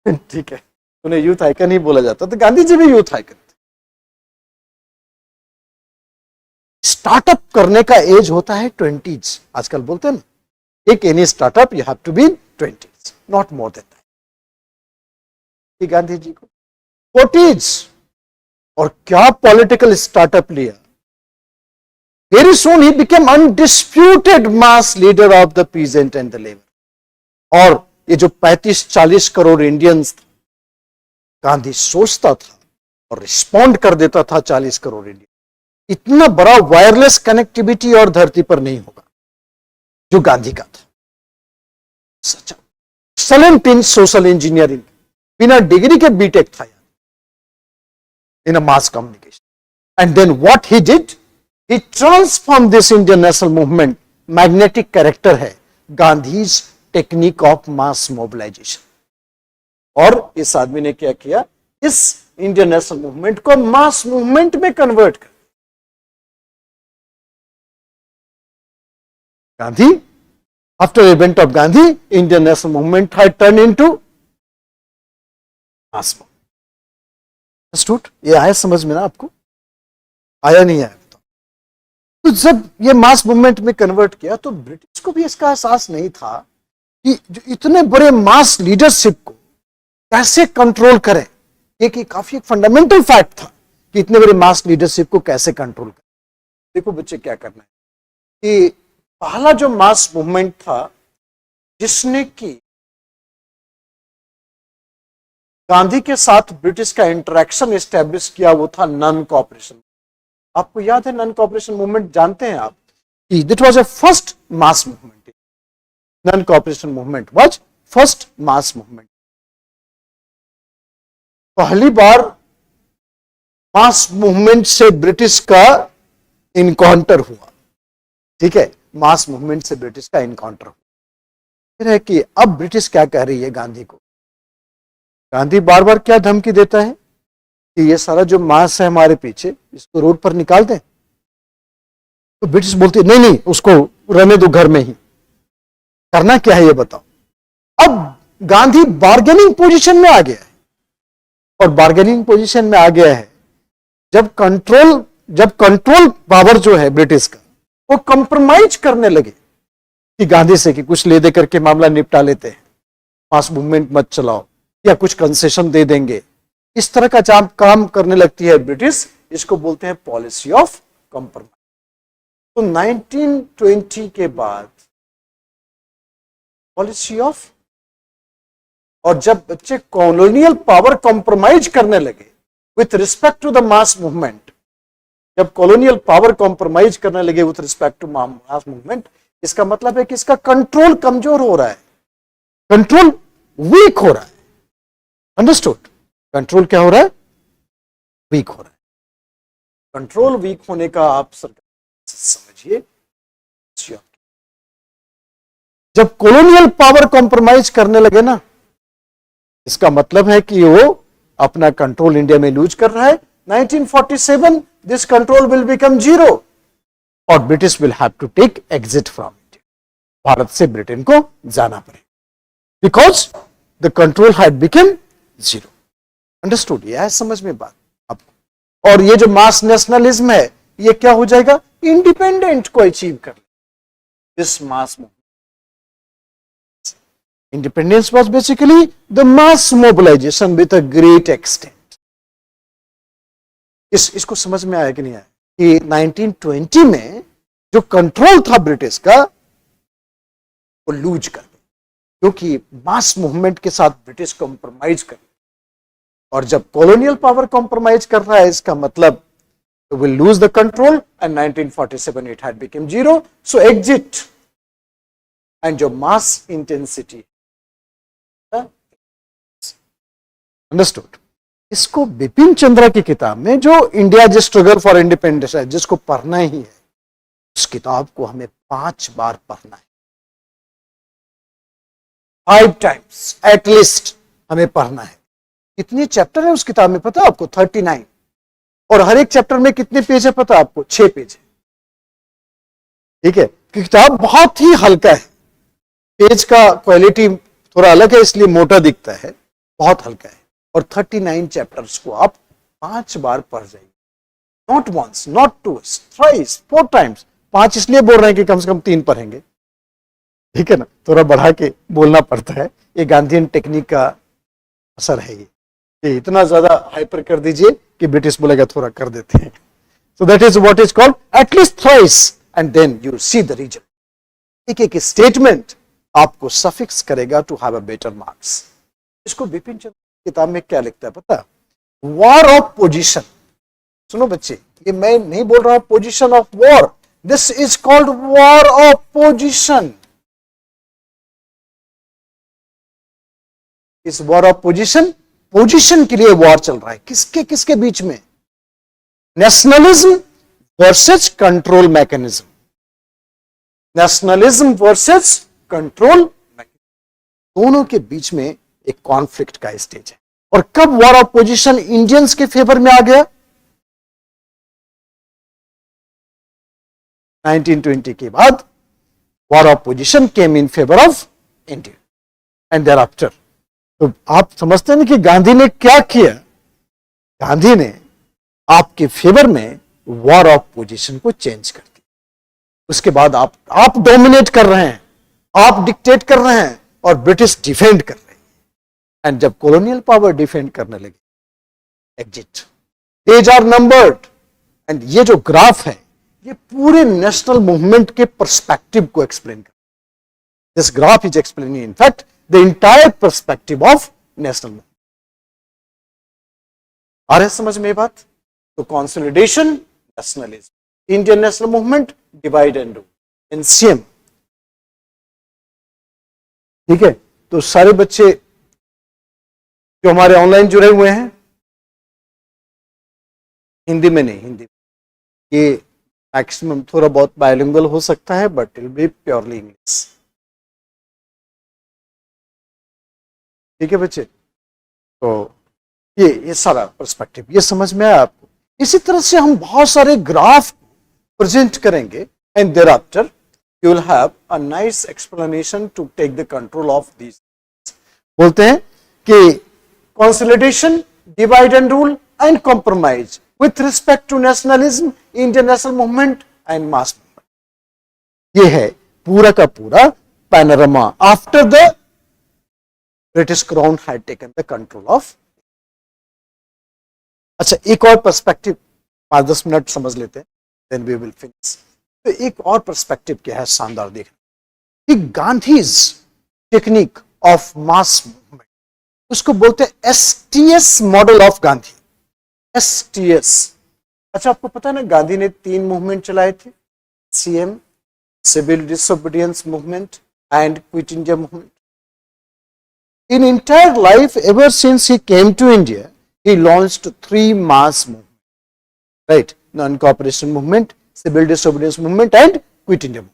ठीक है, उन्हें यूथ आइकन ही बोला जाता। तो गांधी जी भी यूथ आइकन थे। स्टार्टअप करने का एज होता है 20s, आजकल बोलते हैं ना, एक any startup you have to be 20s, not more than that. Gandhi ji को 40s, और क्या पॉलिटिकल स्टार्टअप लिया। वेरी सून ही became undisputed mass leader of the peasant and the labour. और ये जो 35-40 करोड़ इंडियंस थे, गांधी सोचता था और रिस्पॉन्ड कर देता था 40 करोड़ इंडियन। इतना बड़ा वायरलेस कनेक्टिविटी और धरती पर नहीं होगा जो गांधी का था। Such excellent in social engineering, बिना डिग्री के बीटेक था in mass communication. And then what he did, he transform this Indian national movement. Magnetic character है Gandhi's technique of mass mobilisation. और इस आदमी ने क्या किया, इस इंडियन नेशनल मूवमेंट को मास मूवमेंट में कन्वर्ट कर। Gandhi, after the event of Gandhi, Indian national movement had turned into mass movement. Understood? ये आया समझ में ना आपको? आया नहीं आया? तो जब ये मास मूवमेंट में कन्वर्ट किया तो ब्रिटिश को भी इसका एहसास नहीं था कि जो इतने बड़े मास लीडरशिप को कैसे कंट्रोल करें। ये काफी एक फंडामेंटल फैक्ट था कि इतने बड़े मास लीडरशिप को कैसे कंट्रोल करें। देखो बच्चे क्या करना है कि पहला जो मास मूवमेंट था जिसने कि गांधी के साथ ब्रिटिश का इंटरेक्शन एस्टेब्लिश किया, वो था नॉन कोऑपरेशन। आपको याद है नॉन कोऑपरेशन मूवमेंट, जानते हैं आप कि it was a first mass movement. Non cooperation movement was first mass movement. पहली बार मास मूवमेंट से ब्रिटिश का इनकाउंटर हुआ। ठीक है, मास मूवमेंट से ब्रिटिश का इनकाउंटर हुआ। फिर है कि अब ब्रिटिश क्या कह रही है गांधी को। गांधी बार बार क्या धमकी देता है कि ये सारा जो मास है हमारे पीछे, इसको रोड पर निकाल दें। तो ब्रिटिश बोलती है नहीं नहीं, उसको रहने दो घर में ही। करना क्या है ये बताओ। अब गांधी बार्गेनिंग पोजीशन में आ गया है, और बार्गेनिंग पोजीशन में आ गया है जब कंट्रोल पावर जो है ब्रिटिश का, वो कंप्रोमाइज करने लगे कि गांधी से कि कुछ ले दे करके मामला निपटा लेते हैं, मास मूवमेंट मत चलाओ या कुछ कंसेशन दे देंगे। इस तरह का काम करने लगती है ब्रिटिश। इसको बोलते हैं पॉलिसी ऑफ कंप्रोमाइज। तो 1920 के बाद पॉलिसी ऑफ, और जब बच्चे कॉलोनियल पावर कंप्रोमाइज करने लगे with respect to the mass movement, जब कॉलोनियल पावर कंप्रोमाइज करने लगे with respect to mass movement, इसका मतलब है कि इसका कंट्रोल कमजोर हो रहा है, कंट्रोल वीक हो रहा है। अंडरस्टूड? कंट्रोल क्या हो रहा है? वीक हो रहा है। कंट्रोल वीक होने का आप सरकार समझिए जब कॉलोनियल पावर कॉम्प्रोमाइज करने लगे ना, इसका मतलब है कि वो अपना कंट्रोल इंडिया में लूज कर रहा है। 1947 this control will become zero और British will have to take exit from India. Bharat से ब्रिटेन को जाना पड़े because the control had become zero. Understood? यह है समझ में बात आपको। और ये जो मास नेशनलिज्म है, ये क्या हो जाएगा? इंडिपेंडेंट को अचीव कर this mass movement. Independence was basically the mass mobilization with a great extent. इसको समझ में आया कि नहीं आया कि 1920 में जो कंट्रोल था ब्रिटिश का वो लूज कर गया, क्योंकि मास मूवमेंट के साथ ब्रिटिश कॉम्प्रोमाइज कर गया। और जब कॉलोनियल पावर कॉम्प्रोमाइज कर रहा है, इसका मतलब will lose the control and 1947 it had become zero. So exit and जो mass intensity, अंडरस्टूड? इसको बिपिन चंद्रा की किताब में जो इंडिया जो स्ट्रगल फॉर इंडिपेंडेंस है, जिसको पढ़ना ही है, उस किताब को हमें 5 बार पढ़ना है, 5 टाइम्स एटलीस्ट हमें पढ़ना है। कितने चैप्टर है उस किताब में पता है आपको? 39। और हर एक चैप्टर में कितने पेज है पता है आपको? 6 पेज है। ठीक है, किताब बहुत ही हल्का है, पेज का क्वालिटी थोड़ा अलग है इसलिए मोटा दिखता है, बहुत हल्का है। और 39 चैप्टर्स को आप 5 बार पढ़ जाइए, not once, not twice, thrice, 4 times. 5 इसलिए बोल रहे हैं कि कम से कम 3 पढ़ेंगे, ठीक है ना, थोड़ा बढ़ा के बोलना पड़ता है। ये गांधीयन टेक्निक का असर है। ये इतना ज्यादा हाइपर कर दीजिए कि ब्रिटिश बोलेगा थोड़ा कर देते हैं। So that is what is called at least thrice and then you see the result. एक एक स्टेटमेंट आपको सफिक्स करेगा to have a better marks. इसको बिपिन चंद्र किताब में क्या लिखता है पता? War of position. सुनो बच्चे, ये मैं नहीं बोल रहा हूं position of war, this is called war of position. इस वॉर ऑफ पोजीशन, पोजीशन के लिए वॉर चल रहा है। किसके किसके बीच में? Nationalism versus control mechanism. Nationalism versus control mechanism, दोनों के बीच में एक कॉन्फ्लिक्ट का स्टेज है। और कब वॉर ऑफ पोजीशन इंडियंस के फेवर में आ गया? 1920 के बाद war of position came in favour of India and thereafter. तो आप समझते हैं ना कि गांधी ने क्या किया? गांधी ने आपके फेवर में वॉर ऑफ पोजीशन को चेंज कर दिया। उसके बाद आप डोमिनेट कर रहे हैं, आप डिक्टेट कर रहे हैं और ब्रिटिश डिफेंड कर रहे हैं। एंड जब कॉलोनियल पावर डिफेंड करने लगे, exit, days are numbered. And ये जो ग्राफ है, ये पूरे नेशनल मूवमेंट के पर्सपेक्टिव को एक्सप्लेन कर, this graph is explaining in fact the entire perspective of national movement. आ रहा है समझ में ये बात? तो consolidation, nationalism, Indian national movement, divide and rule, NCM. ठीक है, तो सारे बच्चे जो हमारे ऑनलाइन जुड़े हुए हैं, हिंदी में नहीं, हिंदी में। ये मैक्सिमम थोड़ा बहुत बायलिंगुअल हो सकता है but it will be purely English. ठीक है बच्चे, तो ये सारा पर्सपेक्टिव ये समझ में आया आपको? इसी तरह से हम बहुत सारे ग्राफ प्रेजेंट करेंगे and thereafter you will have a nice explanation to take the control of this. बोलते हैं कि consolidation, divide and rule and compromise with respect to nationalism, Indian national movement and mass movement. ये है पूरा का पूरा panorama after the British crown had taken the control of. अच्छा, एक और पर्सपेक्टिव 5-10 मिनट समझ लेते हैं, देन वी विल फिनिश। तो एक और पर्सपेक्टिव क्या है शानदार देखना कि Gandhi's technique of mass movement, उसको बोलते हैं STS model of Gandhi. STS, अच्छा आपको पता है ना गांधी ने 3 मूवमेंट चलाए थे, CM, civil disobedience movement and quit India movement. In entire life ever since he came to India he launched 3 mass movements, right? Non-cooperation movement, civil disobedience movement and quit India movement.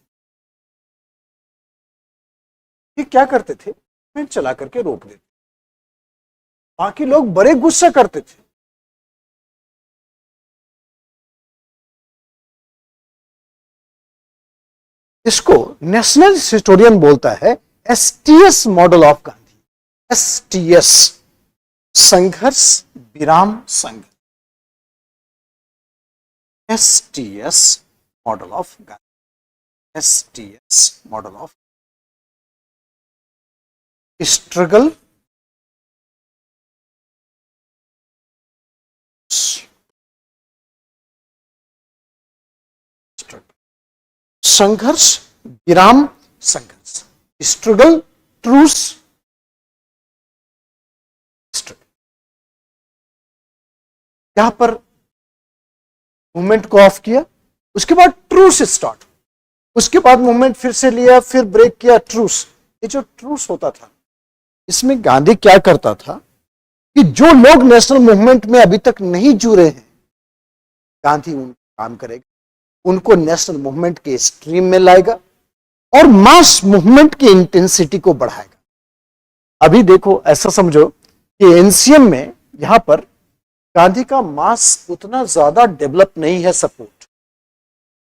ये क्या करते थे, मूवमेंट चला करके रोक देते, बाकी लोग बड़े गुस्सा करते थे। इसको नेशनल हिस्टोरियन बोलता है STS model of Gandhi. STS, संघर्ष विराम संघ, STS model of Gandhi, STS model of struggle संघर्ष विराम संघर्ष, स्ट्रगल ट्रूस स्ट्रगल। यहां पर मूवमेंट को ऑफ किया, उसके बाद ट्रूस स्टार्ट, उसके बाद मूवमेंट फिर से लिया, फिर ब्रेक किया, ट्रूस। ये जो ट्रूस होता था, इसमें गांधी क्या करता था कि जो लोग नेशनल मूवमेंट में अभी तक नहीं जुड़े हैं, गांधी उन काम करेगा, उनको नेशनल मूवमेंट के स्ट्रीम में लाएगा और मास मूवमेंट की इंटेंसिटी को बढ़ाएगा। अभी देखो, ऐसा समझो कि एनसीएम में यहां पर गांधी का मास उतना ज्यादा डेवलप नहीं है सपोर्ट,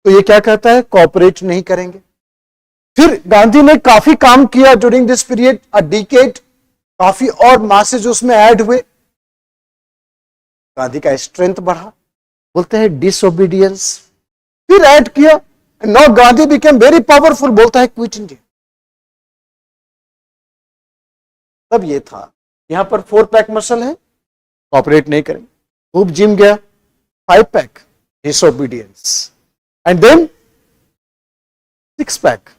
तो ये क्या कहता है, कोऑपरेट नहीं करेंगे। फिर गांधी ने काफी काम किया during this period, a decade, काफी और मासेज उसमें ऐड हुए, गांधी का स्ट्रेंथ बढ़ा, बोलते हैं डिसओबीडियंस। फिर ऐड किया, now Gandhi became very powerful, बोलता है क्विट इंडिया। तब ये था, यहां पर 4 पैक मसल है, कॉपरेट नहीं करेंगे, खूब जिम गया, 5 pack disobedience, and then 6 pack.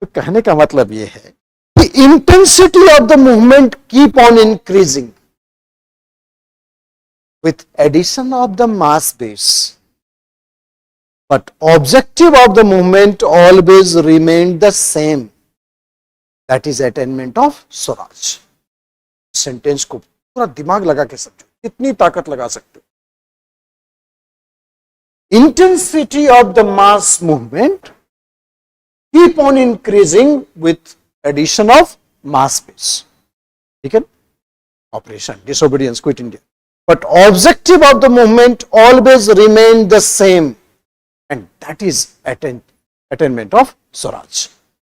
तो कहने का मतलब यह है कि intensity of the movement keep on increasing with addition of the mass base, but objective of the movement always remained the same, that is attainment of Swaraj. Sentence को पूरा दिमाग लगा के समझो, कितनी ताकत लगा सकते हो। Intensity of the mass movement keep on increasing with addition of mass base, ठीक है, operation disobedience, quit India, but objective of the movement always remained the same, and that is attainment of Swaraj.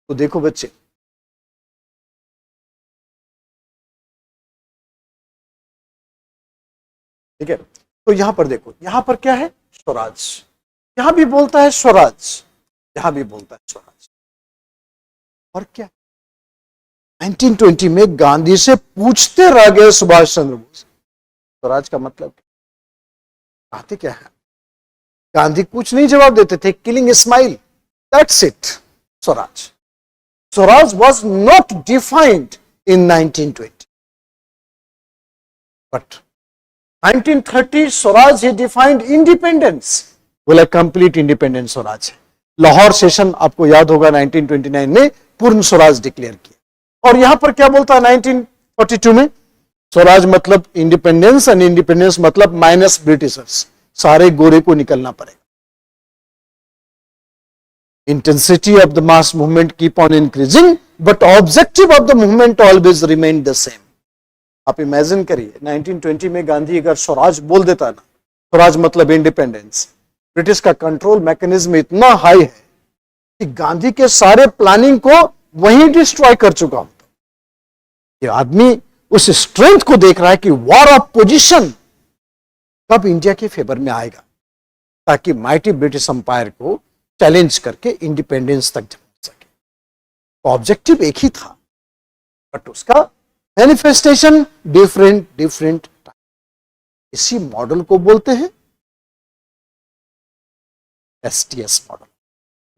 तो देखो बच्चे, ठीक है, तो यहां पर देखो, यहां पर क्या है, स्वराज, यहां भी बोलता है स्वराज, यहां भी बोलता है स्वराज। और क्या 1920 में गांधी से पूछते रह गए सुभाष चंद्र बोस, स्वराज का मतलब कहते क्या है, गांधी कुछ नहीं जवाब देते थे, killing smile, that's it, Swaraj. Swaraj was not defined in 1920, but 1930 Swaraj he defined independence, बोला कंप्लीट इंडिपेंडेंस स्वराज है। लाहौर सेशन आपको याद होगा 1929 में पूर्ण स्वराज डिक्लेयर किया। और यहां पर क्या बोलता है 1942 में, स्वराज मतलब इंडिपेंडेंस, एंड इंडिपेंडेंस मतलब माइनस ब्रिटिशर्स, सारे गोरे को निकलना पड़ेगा। Intensity of the mass movement keep on increasing, but objective of the movement always remain the same. आप इमेजिन करिए 1920 में गांधी अगर स्वराज बोल देता ना, स्वराज मतलब इंडिपेंडेंस, ब्रिटिश का कंट्रोल मैकेनिज्म इतना हाई है कि गांधी के सारे प्लानिंग को वहीं डिस्ट्रॉय कर चुका होता। ये आदमी उस स्ट्रेंथ को देख रहा है कि वॉर ऑफ पोजीशन कब इंडिया के फेवर में आएगा, ताकि माइटी ब्रिटिश अंपायर को चैलेंज करके इंडिपेंडेंस तक पहुंच सके। तो ऑब्जेक्टिव एक ही था, बट उसका मैनिफेस्टेशन डिफरेंट। इसी मॉडल को बोलते हैं एसटीएस मॉडल।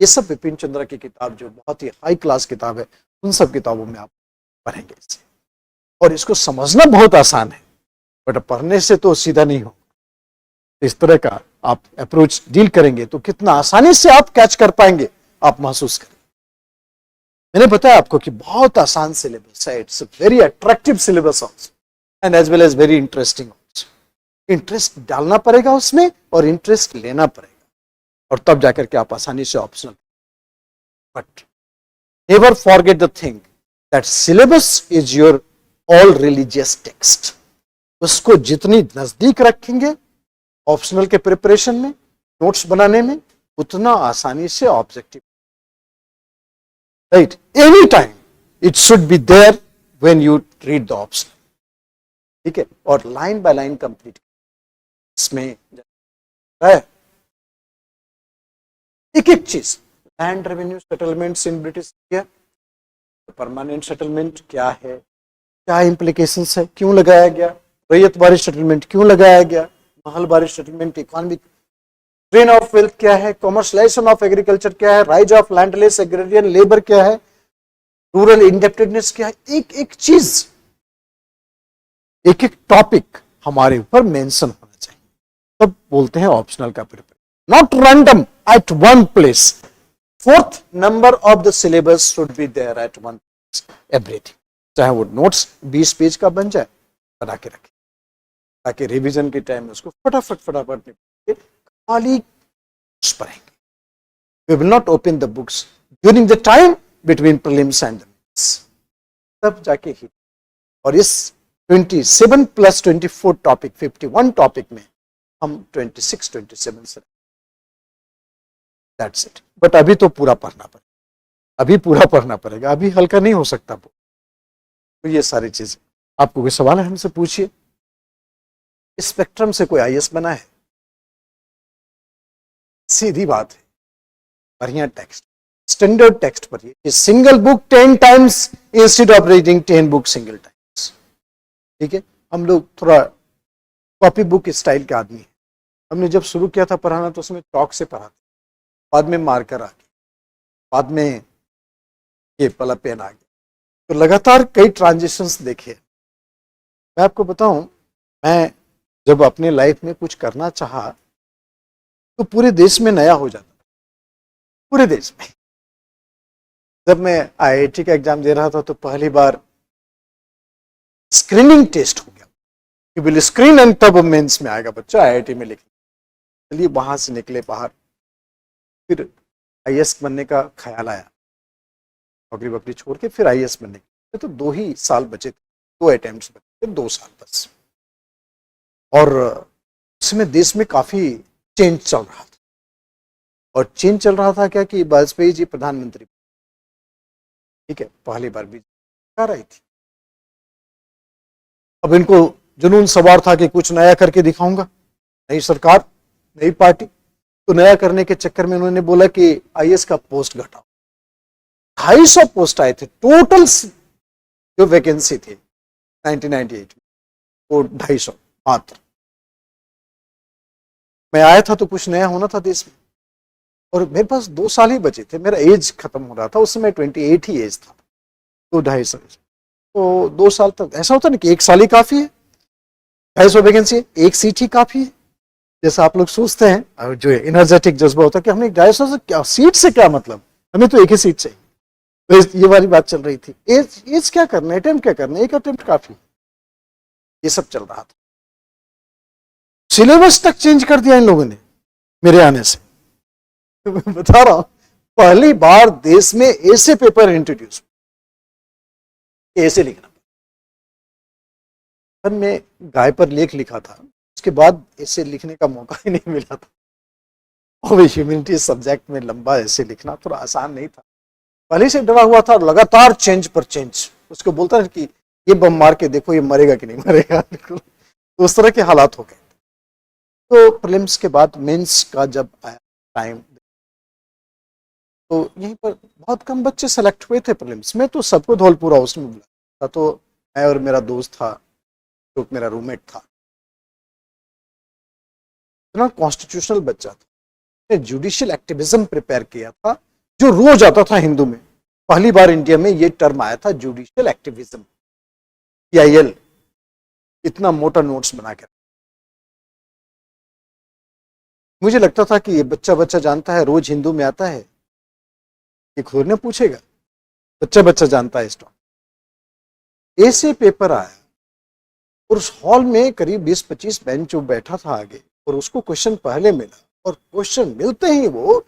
ये सब विपिन चंद्रा की किताब, जो बहुत ही हाई क्लास किताब है, उन सब किताबों में आप पढ़ेंगे इसे। और इसको समझना बहुत आसान है, बट पढ़ने से तो सीधा नहीं हो। इस तरह का आप अप्रोच डील करेंगे तो कितना आसानी से आप कैच कर पाएंगे, आप महसूस करेंगे। मैंने बताया आपको कि बहुत आसान सिलेबस है, it's very attractive syllabus also, and as well as very interesting also. Interest डालना पड़ेगा उसमें और इंटरेस्ट लेना पड़ेगा, और तब जाकर के आप आसानी से optional. But Never forget the thing that syllabus is your all religious text. उसको जितनी नजदीक रखेंगे ऑप्शनल के प्रिपरेशन में, नोट्स बनाने में, उतना आसानी से objective, right, any time it should be there when you read the option, ठीक है, और लाइन बाय लाइन कंप्लीट इसमें है। एक एक चीज, land revenue settlements in British India, permanent settlement क्या है, क्या इंप्लीकेशंस है, क्यों लगाया गया, रैयत बारिश सेटलमेंट क्यों लगाया गया, महल बारिश settlement, economic train of wealth क्या है, कॉमर्शलाइजेशन ऑफ एग्रीकल्चर क्या है, rise of landless agrarian labour क्या है, रूरल इंडेप्टेडनेस क्या है, एक एक चीज, एक एक टॉपिक हमारे ऊपर मेंशन होना चाहिए, तब बोलते हैं ऑप्शनल का preparation, not random at one place. Fourth number of the syllabus should be there at one place, everything, चाहे वो नोट्स 20 पेज का बन जाए, बना के रखें ताकि रिवीजन के टाइम में उसको फटाफट खाली पढ़ेंगे। We will not open the books during the time between prelims and the mains, तब जाके ही, और इस 27 + 24 टॉपिक 51 टॉपिक में हम 26-27 से, दैट्स इट। बट अभी तो पूरा पढ़ना पड़ेगा, अभी पूरा पढ़ना पड़ेगा, अभी हल्का नहीं हो सकता। तो ये सारी चीजें, आपको कोई सवाल है हमसे पूछिए। स्पेक्ट्रम से कोई आईएएस बना है? सीधी बात है, बढ़िया टेक्स्ट, स्टैंडर्ड टेक्स्ट पढ़िए, single book 10 times instead of reading 10 book single times, ठीक है। हम लोग थोड़ा कॉपी बुक स्टाइल के आदमी हैं। हमने जब शुरू किया था पढ़ाना तो उसमें चौक से पढ़ाते, बाद में मार्कर आ गए, बाद में ये वाला पेन आ गया, तो लगातार कई ट्रांजिशंस देखे। मैं आपको बताऊं, मैं जब अपने लाइफ में कुछ करना चाहा तो पूरे देश में नया हो जाता, पूरे देश में। जब मैं आईआईटी का एग्जाम दे रहा था तो पहली बार स्क्रीनिंग टेस्ट हो गया कि विल स्क्रीन एंड तब मेंस में आएगा बच्चा आईआईटी में लिखने। चलिए वहां से निकले बाहर, फिर आईएएस बनने का ख्याल आया, नौकरी वोकरी छोड़ के फिर आईएएस बनने के, तो 2 ही साल बचे थे, 2 अटेम्प्ट्स बचे थे, 2 साल बस। और उसमें देश में काफी चेंज चल रहा था, और चेंज चल रहा था क्या कि वाजपेयी जी प्रधानमंत्री, ठीक है, पहली बार बीजेपी आ रही थी। अब इनको जुनून सवार था कि कुछ नया करके दिखाऊंगा, नई सरकार, नई पार्टी, तो नया करने के चक्कर में उन्होंने बोला कि आईएएस का पोस्ट घटाओ। 250 पोस्ट आए थे टोटल, जो वैकेंसी थी 1998 में, वो 250 मात्र। मैं आया था तो कुछ नया होना था देश में, और मेरे पास 2 साल ही बचे थे, मेरा एज खत्म हो रहा था, उस समय 28 ही एज था, तो 250, तो 2 साल तक ऐसा होता ना कि 1 साल ही काफी है, 250 वैकेंसी, 1 सीट ही काफी है। जैसा आप लोग सोचते हैं, और जो एनर्जेटिक जज्बा होता है कि हमने 250 से क्या, सीट से क्या मतलब, हमें तो 1 ही सीट चाहिए, तो ये वाली बात चल रही थी। एज क्या करना है, अटेम्प्ट क्या करना है, 1 अटेम्प्ट काफी, ये सब चल रहा था। सिलेबस तक चेंज कर दिया इन लोगों ने मेरे आने से। मैं बता रहा हूं, पहली बार देश में ऐसे पेपर इंट्रोड्यूस, ऐसे लिखना। मैं गाय पर लेख लिखा था, उसके बाद ऐसे लिखने का मौका ही नहीं मिला था, और ह्यूमैनिटीज सब्जेक्ट में लंबा ऐसे लिखना थोड़ा आसान नहीं था, पहले से डरा हुआ था, लगातार चेंज पर चेंज। उसको बोलता है कि ये बम मार के देखो ये मरेगा कि नहीं मरेगा, तो उस तरह के हालात हो गए। तो प्रीलिम्स के बाद मेंस का जब आया टाइम, तो यहीं पर बहुत कम बच्चे सेलेक्ट हुए थे प्रीलिम्स में, तो सबको धौलपुरा उसमें बुलाया था। तो मैं और मेरा दोस्त था, जो मेरा रूममेट था, इतना कॉन्स्टिट्यूशनल बच्चा था, मैं जुडिशियल एक्टिविज्म प्रिपेयर किया था, जो रोज आता था हिंदू में। पहली बार इंडिया में ये टर्म आया था, जुडिशियल एक्टिविज्म, PIL, इतना मोटा नोट्स बना कर। मुझे लगता था कि ये बच्चा बच्चा जानता है, रोज हिंदू में आता है, ये खुद ने पूछेगा, बच्चा बच्चा जानता है इस टॉपिक। ऐसे पेपर आया, और उस हॉल में करीब 20-25 बेंच जो बैठा था आगे, और उसको क्वेश्चन पहले मिला, और क्वेश्चन मिलते ही वो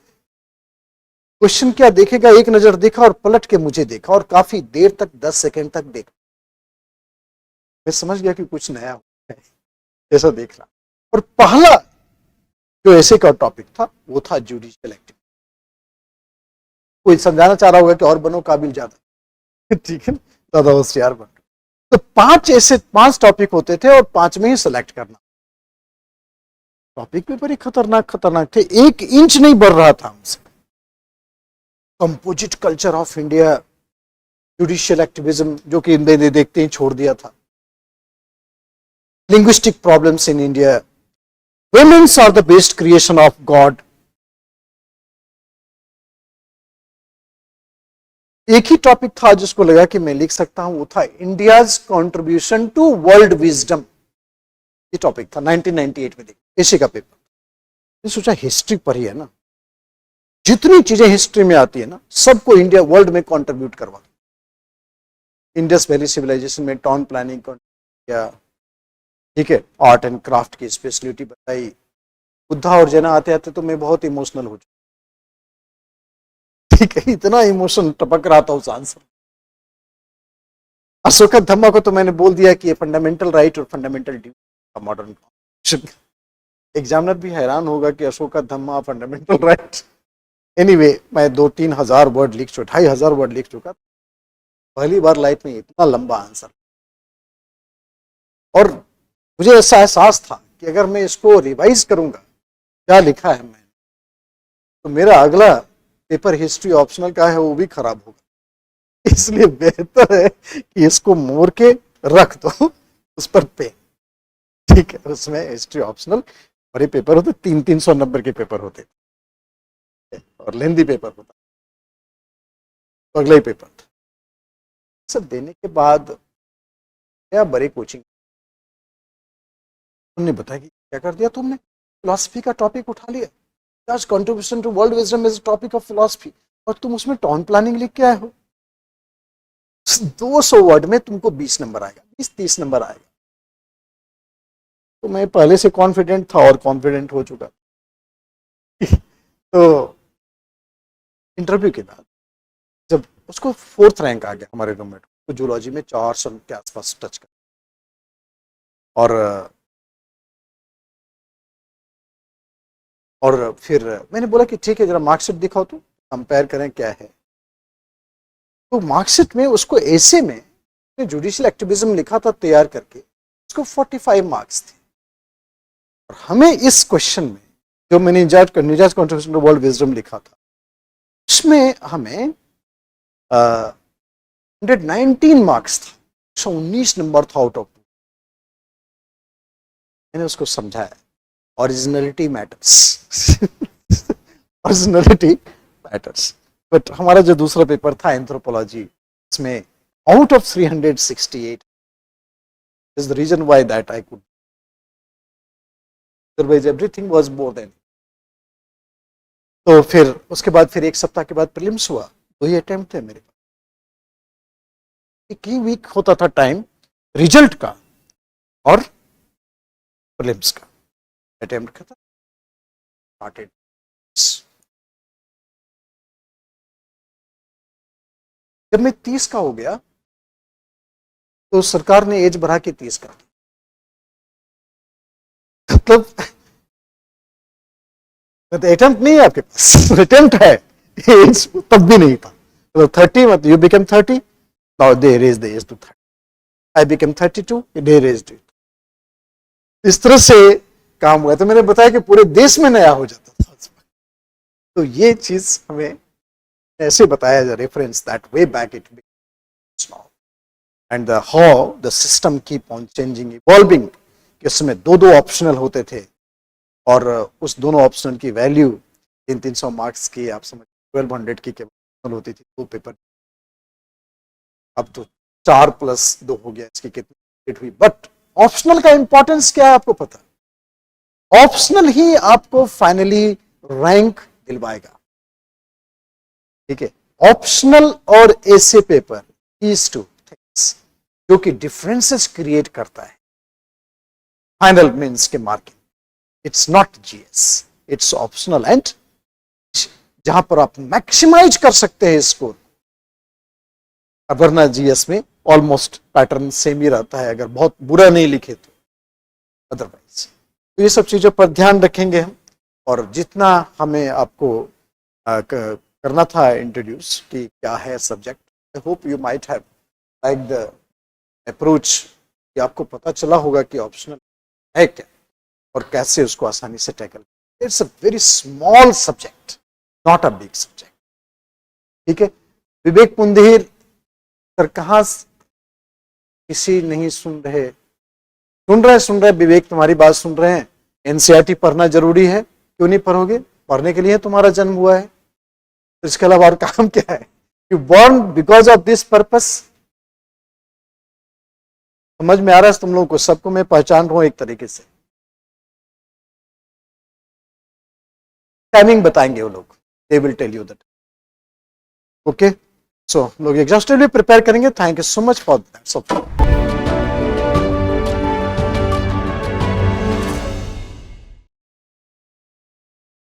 क्वेश्चन क्या देखेगा, एक नजर देखा और पलट के मुझे देखा और काफी देर तक 10 सेकंड तक देखा, मैं समझ गया कि कुछ नया है, ऐसा देख रहा। और पहला जो ऐसे का टॉपिक था वो था जुडिशियल एक्टिविटी। कोई समझाना चाह रहा होगा कि और बनो काबिल ज्यादा, ठीक है, ज्यादा होशियार बनो। तो 5 टॉपिक होते थे और 5 में ही सिलेक्ट करना। टॉपिक भी बड़े खतरनाक खतरनाक थे, 1 इंच नहीं बढ़ रहा था हमसे। Composite culture of India, judicial activism जो कि मैंने देखते ही छोड़ दिया था, linguistic problems in India, women's are the best creation of God. एक ही टॉपिक था जिसको लगा कि मैं लिख सकता हूं, वो था India's contribution to world wisdom. ये टॉपिक था 1998 में, एशिया का पेपर। मैं सोचा हिस्ट्री पढ़ी है ना, जितनी चीजें हिस्ट्री में आती है ना सबको इंडिया वर्ल्ड में कंट्रीब्यूट करवा। इंडस वैली सिविलाइजेशन में टाउन प्लानिंग किया, ठीक है, आर्ट एंड क्राफ्ट की स्पेशलिटी बताई। बुद्धा और जैना आते आते तो मैं बहुत इमोशनल हो चुका, ठीक है, इतना इमोशन टपक रहा था उस आंसर। अशोका धम्मा को तो मैंने बोल दिया कि ये फंडामेंटल राइट और फंडामेंटल ड्यूटी का मॉडर्न कॉन्स्टिट्यूशन। एग्जामिनर भी हैरान होगा कि अशोका धम्मा फंडामेंटल राइट। एनीवे, मैं 2-3 हजार वर्ड लिख चुका, 2,500 वर्ड लिख चुका। पहली बार लाइफ में इतना लंबा आंसर, और मुझे ऐसा एहसास था कि अगर मैं इसको रिवाइज करूंगा क्या लिखा है मैंने, तो मेरा अगला पेपर हिस्ट्री ऑप्शनल का है वो भी खराब होगा। इसलिए बेहतर है कि इसको मोड़ के रख दो उस पर पेन, ठीक है। उसमें हिस्ट्री ऑप्शनल बड़े पेपर होते, 300-300 नंबर के पेपर होते और लेंदी पेपर होता, तो अगला ही पेपर था। सब देने के बाद क्या बड़ी कोचिंग तुमने बताया कि क्या कर दिया तुमने, फिलॉसफी का टॉपिक उठा लिया, contribution to world wisdom is topic of philosophy, और तुम उसमें टाउन प्लानिंग लिख के आए हो। 200 वर्ड में तुमको 20 नंबर आएगा, 20-30 नंबर आएगा। तो मैं पहले से कॉन्फिडेंट था और कॉन्फिडेंट हो चुका। तो इंटरव्यू के बाद जब उसको 4th रैंक आ गया हमारे रूममेट को, तो जूलॉजी में 400 के आसपास टच कर, और फिर मैंने बोला कि ठीक है जरा मार्कशीट दिखाओ तो कंपेयर करें क्या है। तो मार्कशीट में उसको ऐसे में जुडिशियल एक्टिविज्म लिखा था तैयार करके, उसको 45 मार्क्स थे। और हमें इस क्वेश्चन में जो मैंने निजाज कंट्रीब्यूशन टू वर्ल्ड विजडम लिखा था, उसमें हमें 119 मार्क्स था, 119 नंबर था आउट ऑफ। मैंने उसको समझाया originality matters, originality matters. But हमारा जो दूसरा पेपर था एंथ्रोपोलॉजी, इसमें out of 368 is the reason why that I could, otherwise everything was more than. तो फिर उसके बाद फिर 1 सप्ताह के बाद प्रीलिम्स हुआ, 2 ही अटेम्प्ट थे मेरे पास, 1 ही वीक होता था टाइम रिजल्ट का और प्रीलिम्स का। अटेम्प्ट खत्म, स्टार्टेड। जब मैं 30 का हो गया तो सरकार ने एज बढ़ा के 30 कर दी। मतलब अटेम्प्ट नहीं है आपके पास, अटेम्प्ट है, एज तब भी नहीं था। तो 30 मत, you become 30, now they raise the age to 30, I become 32, they raised it. इस तरह से काम हुआ। तो मैंने बताया कि पूरे देश में नया हो जाता था। तो ये चीज हमें ऐसे बताया as a reference that way back it now, and how the system keep on changing evolving, कि उसमें 2-2 ऑप्शनल होते थे और उस दोनों ऑप्शनल की वैल्यू 300 मार्क्स की, आप समझ 1200 की केवल होती थी 2 पेपर। अब तो 4+2 हो गया, इसकी कितनी हुई। बट ऑप्शनल का इंपॉर्टेंस क्या है आपको पता, ऑप्शनल ही आपको फाइनली रैंक दिलवाएगा, ठीक है। ऑप्शनल और ऐसे पेपर, these 2 things जो कि डिफरेंसेस क्रिएट करता है फाइनल मेंस के marking. It's not GS, it's optional and जहां पर आप मैक्सिमाइज कर सकते हैं स्कोर। वरना जीएस में ऑलमोस्ट पैटर्न सेम ही रहता है, अगर बहुत बुरा नहीं लिखे तो। अदरवाइज तो ये सब चीजों पर ध्यान रखेंगे हम, और जितना हमें आपको करना था इंट्रोड्यूस कि क्या है subject, I hope you might have like the approach, कि आपको पता चला होगा कि ऑप्शनल है क्या और कैसे उसको आसानी से tackle. It's a very small subject, not a big subject. ठीक है, विवेक पुंधीर सर कहाँ, किसी नहीं सुन रहे? सुन रहे विवेक, तुम्हारी बात सुन रहे हैं। एनसीईआरटी पढ़ना जरूरी है, क्यों नहीं पढ़ोगे? पढ़ने के लिए तुम्हारा जन्म हुआ है, तो इसके अलावा और काम क्या है? You born because of this purpose. समझ में आ रहा है तुम लोगों को? सबको मैं पहचान रहा हूं एक तरीके से। टाइमिंग बताएंगे वो लोग, they will tell you that. Okay, so लोग एग्जॉस्टिवली प्रिपेयर करेंगे। Thank you so much for that.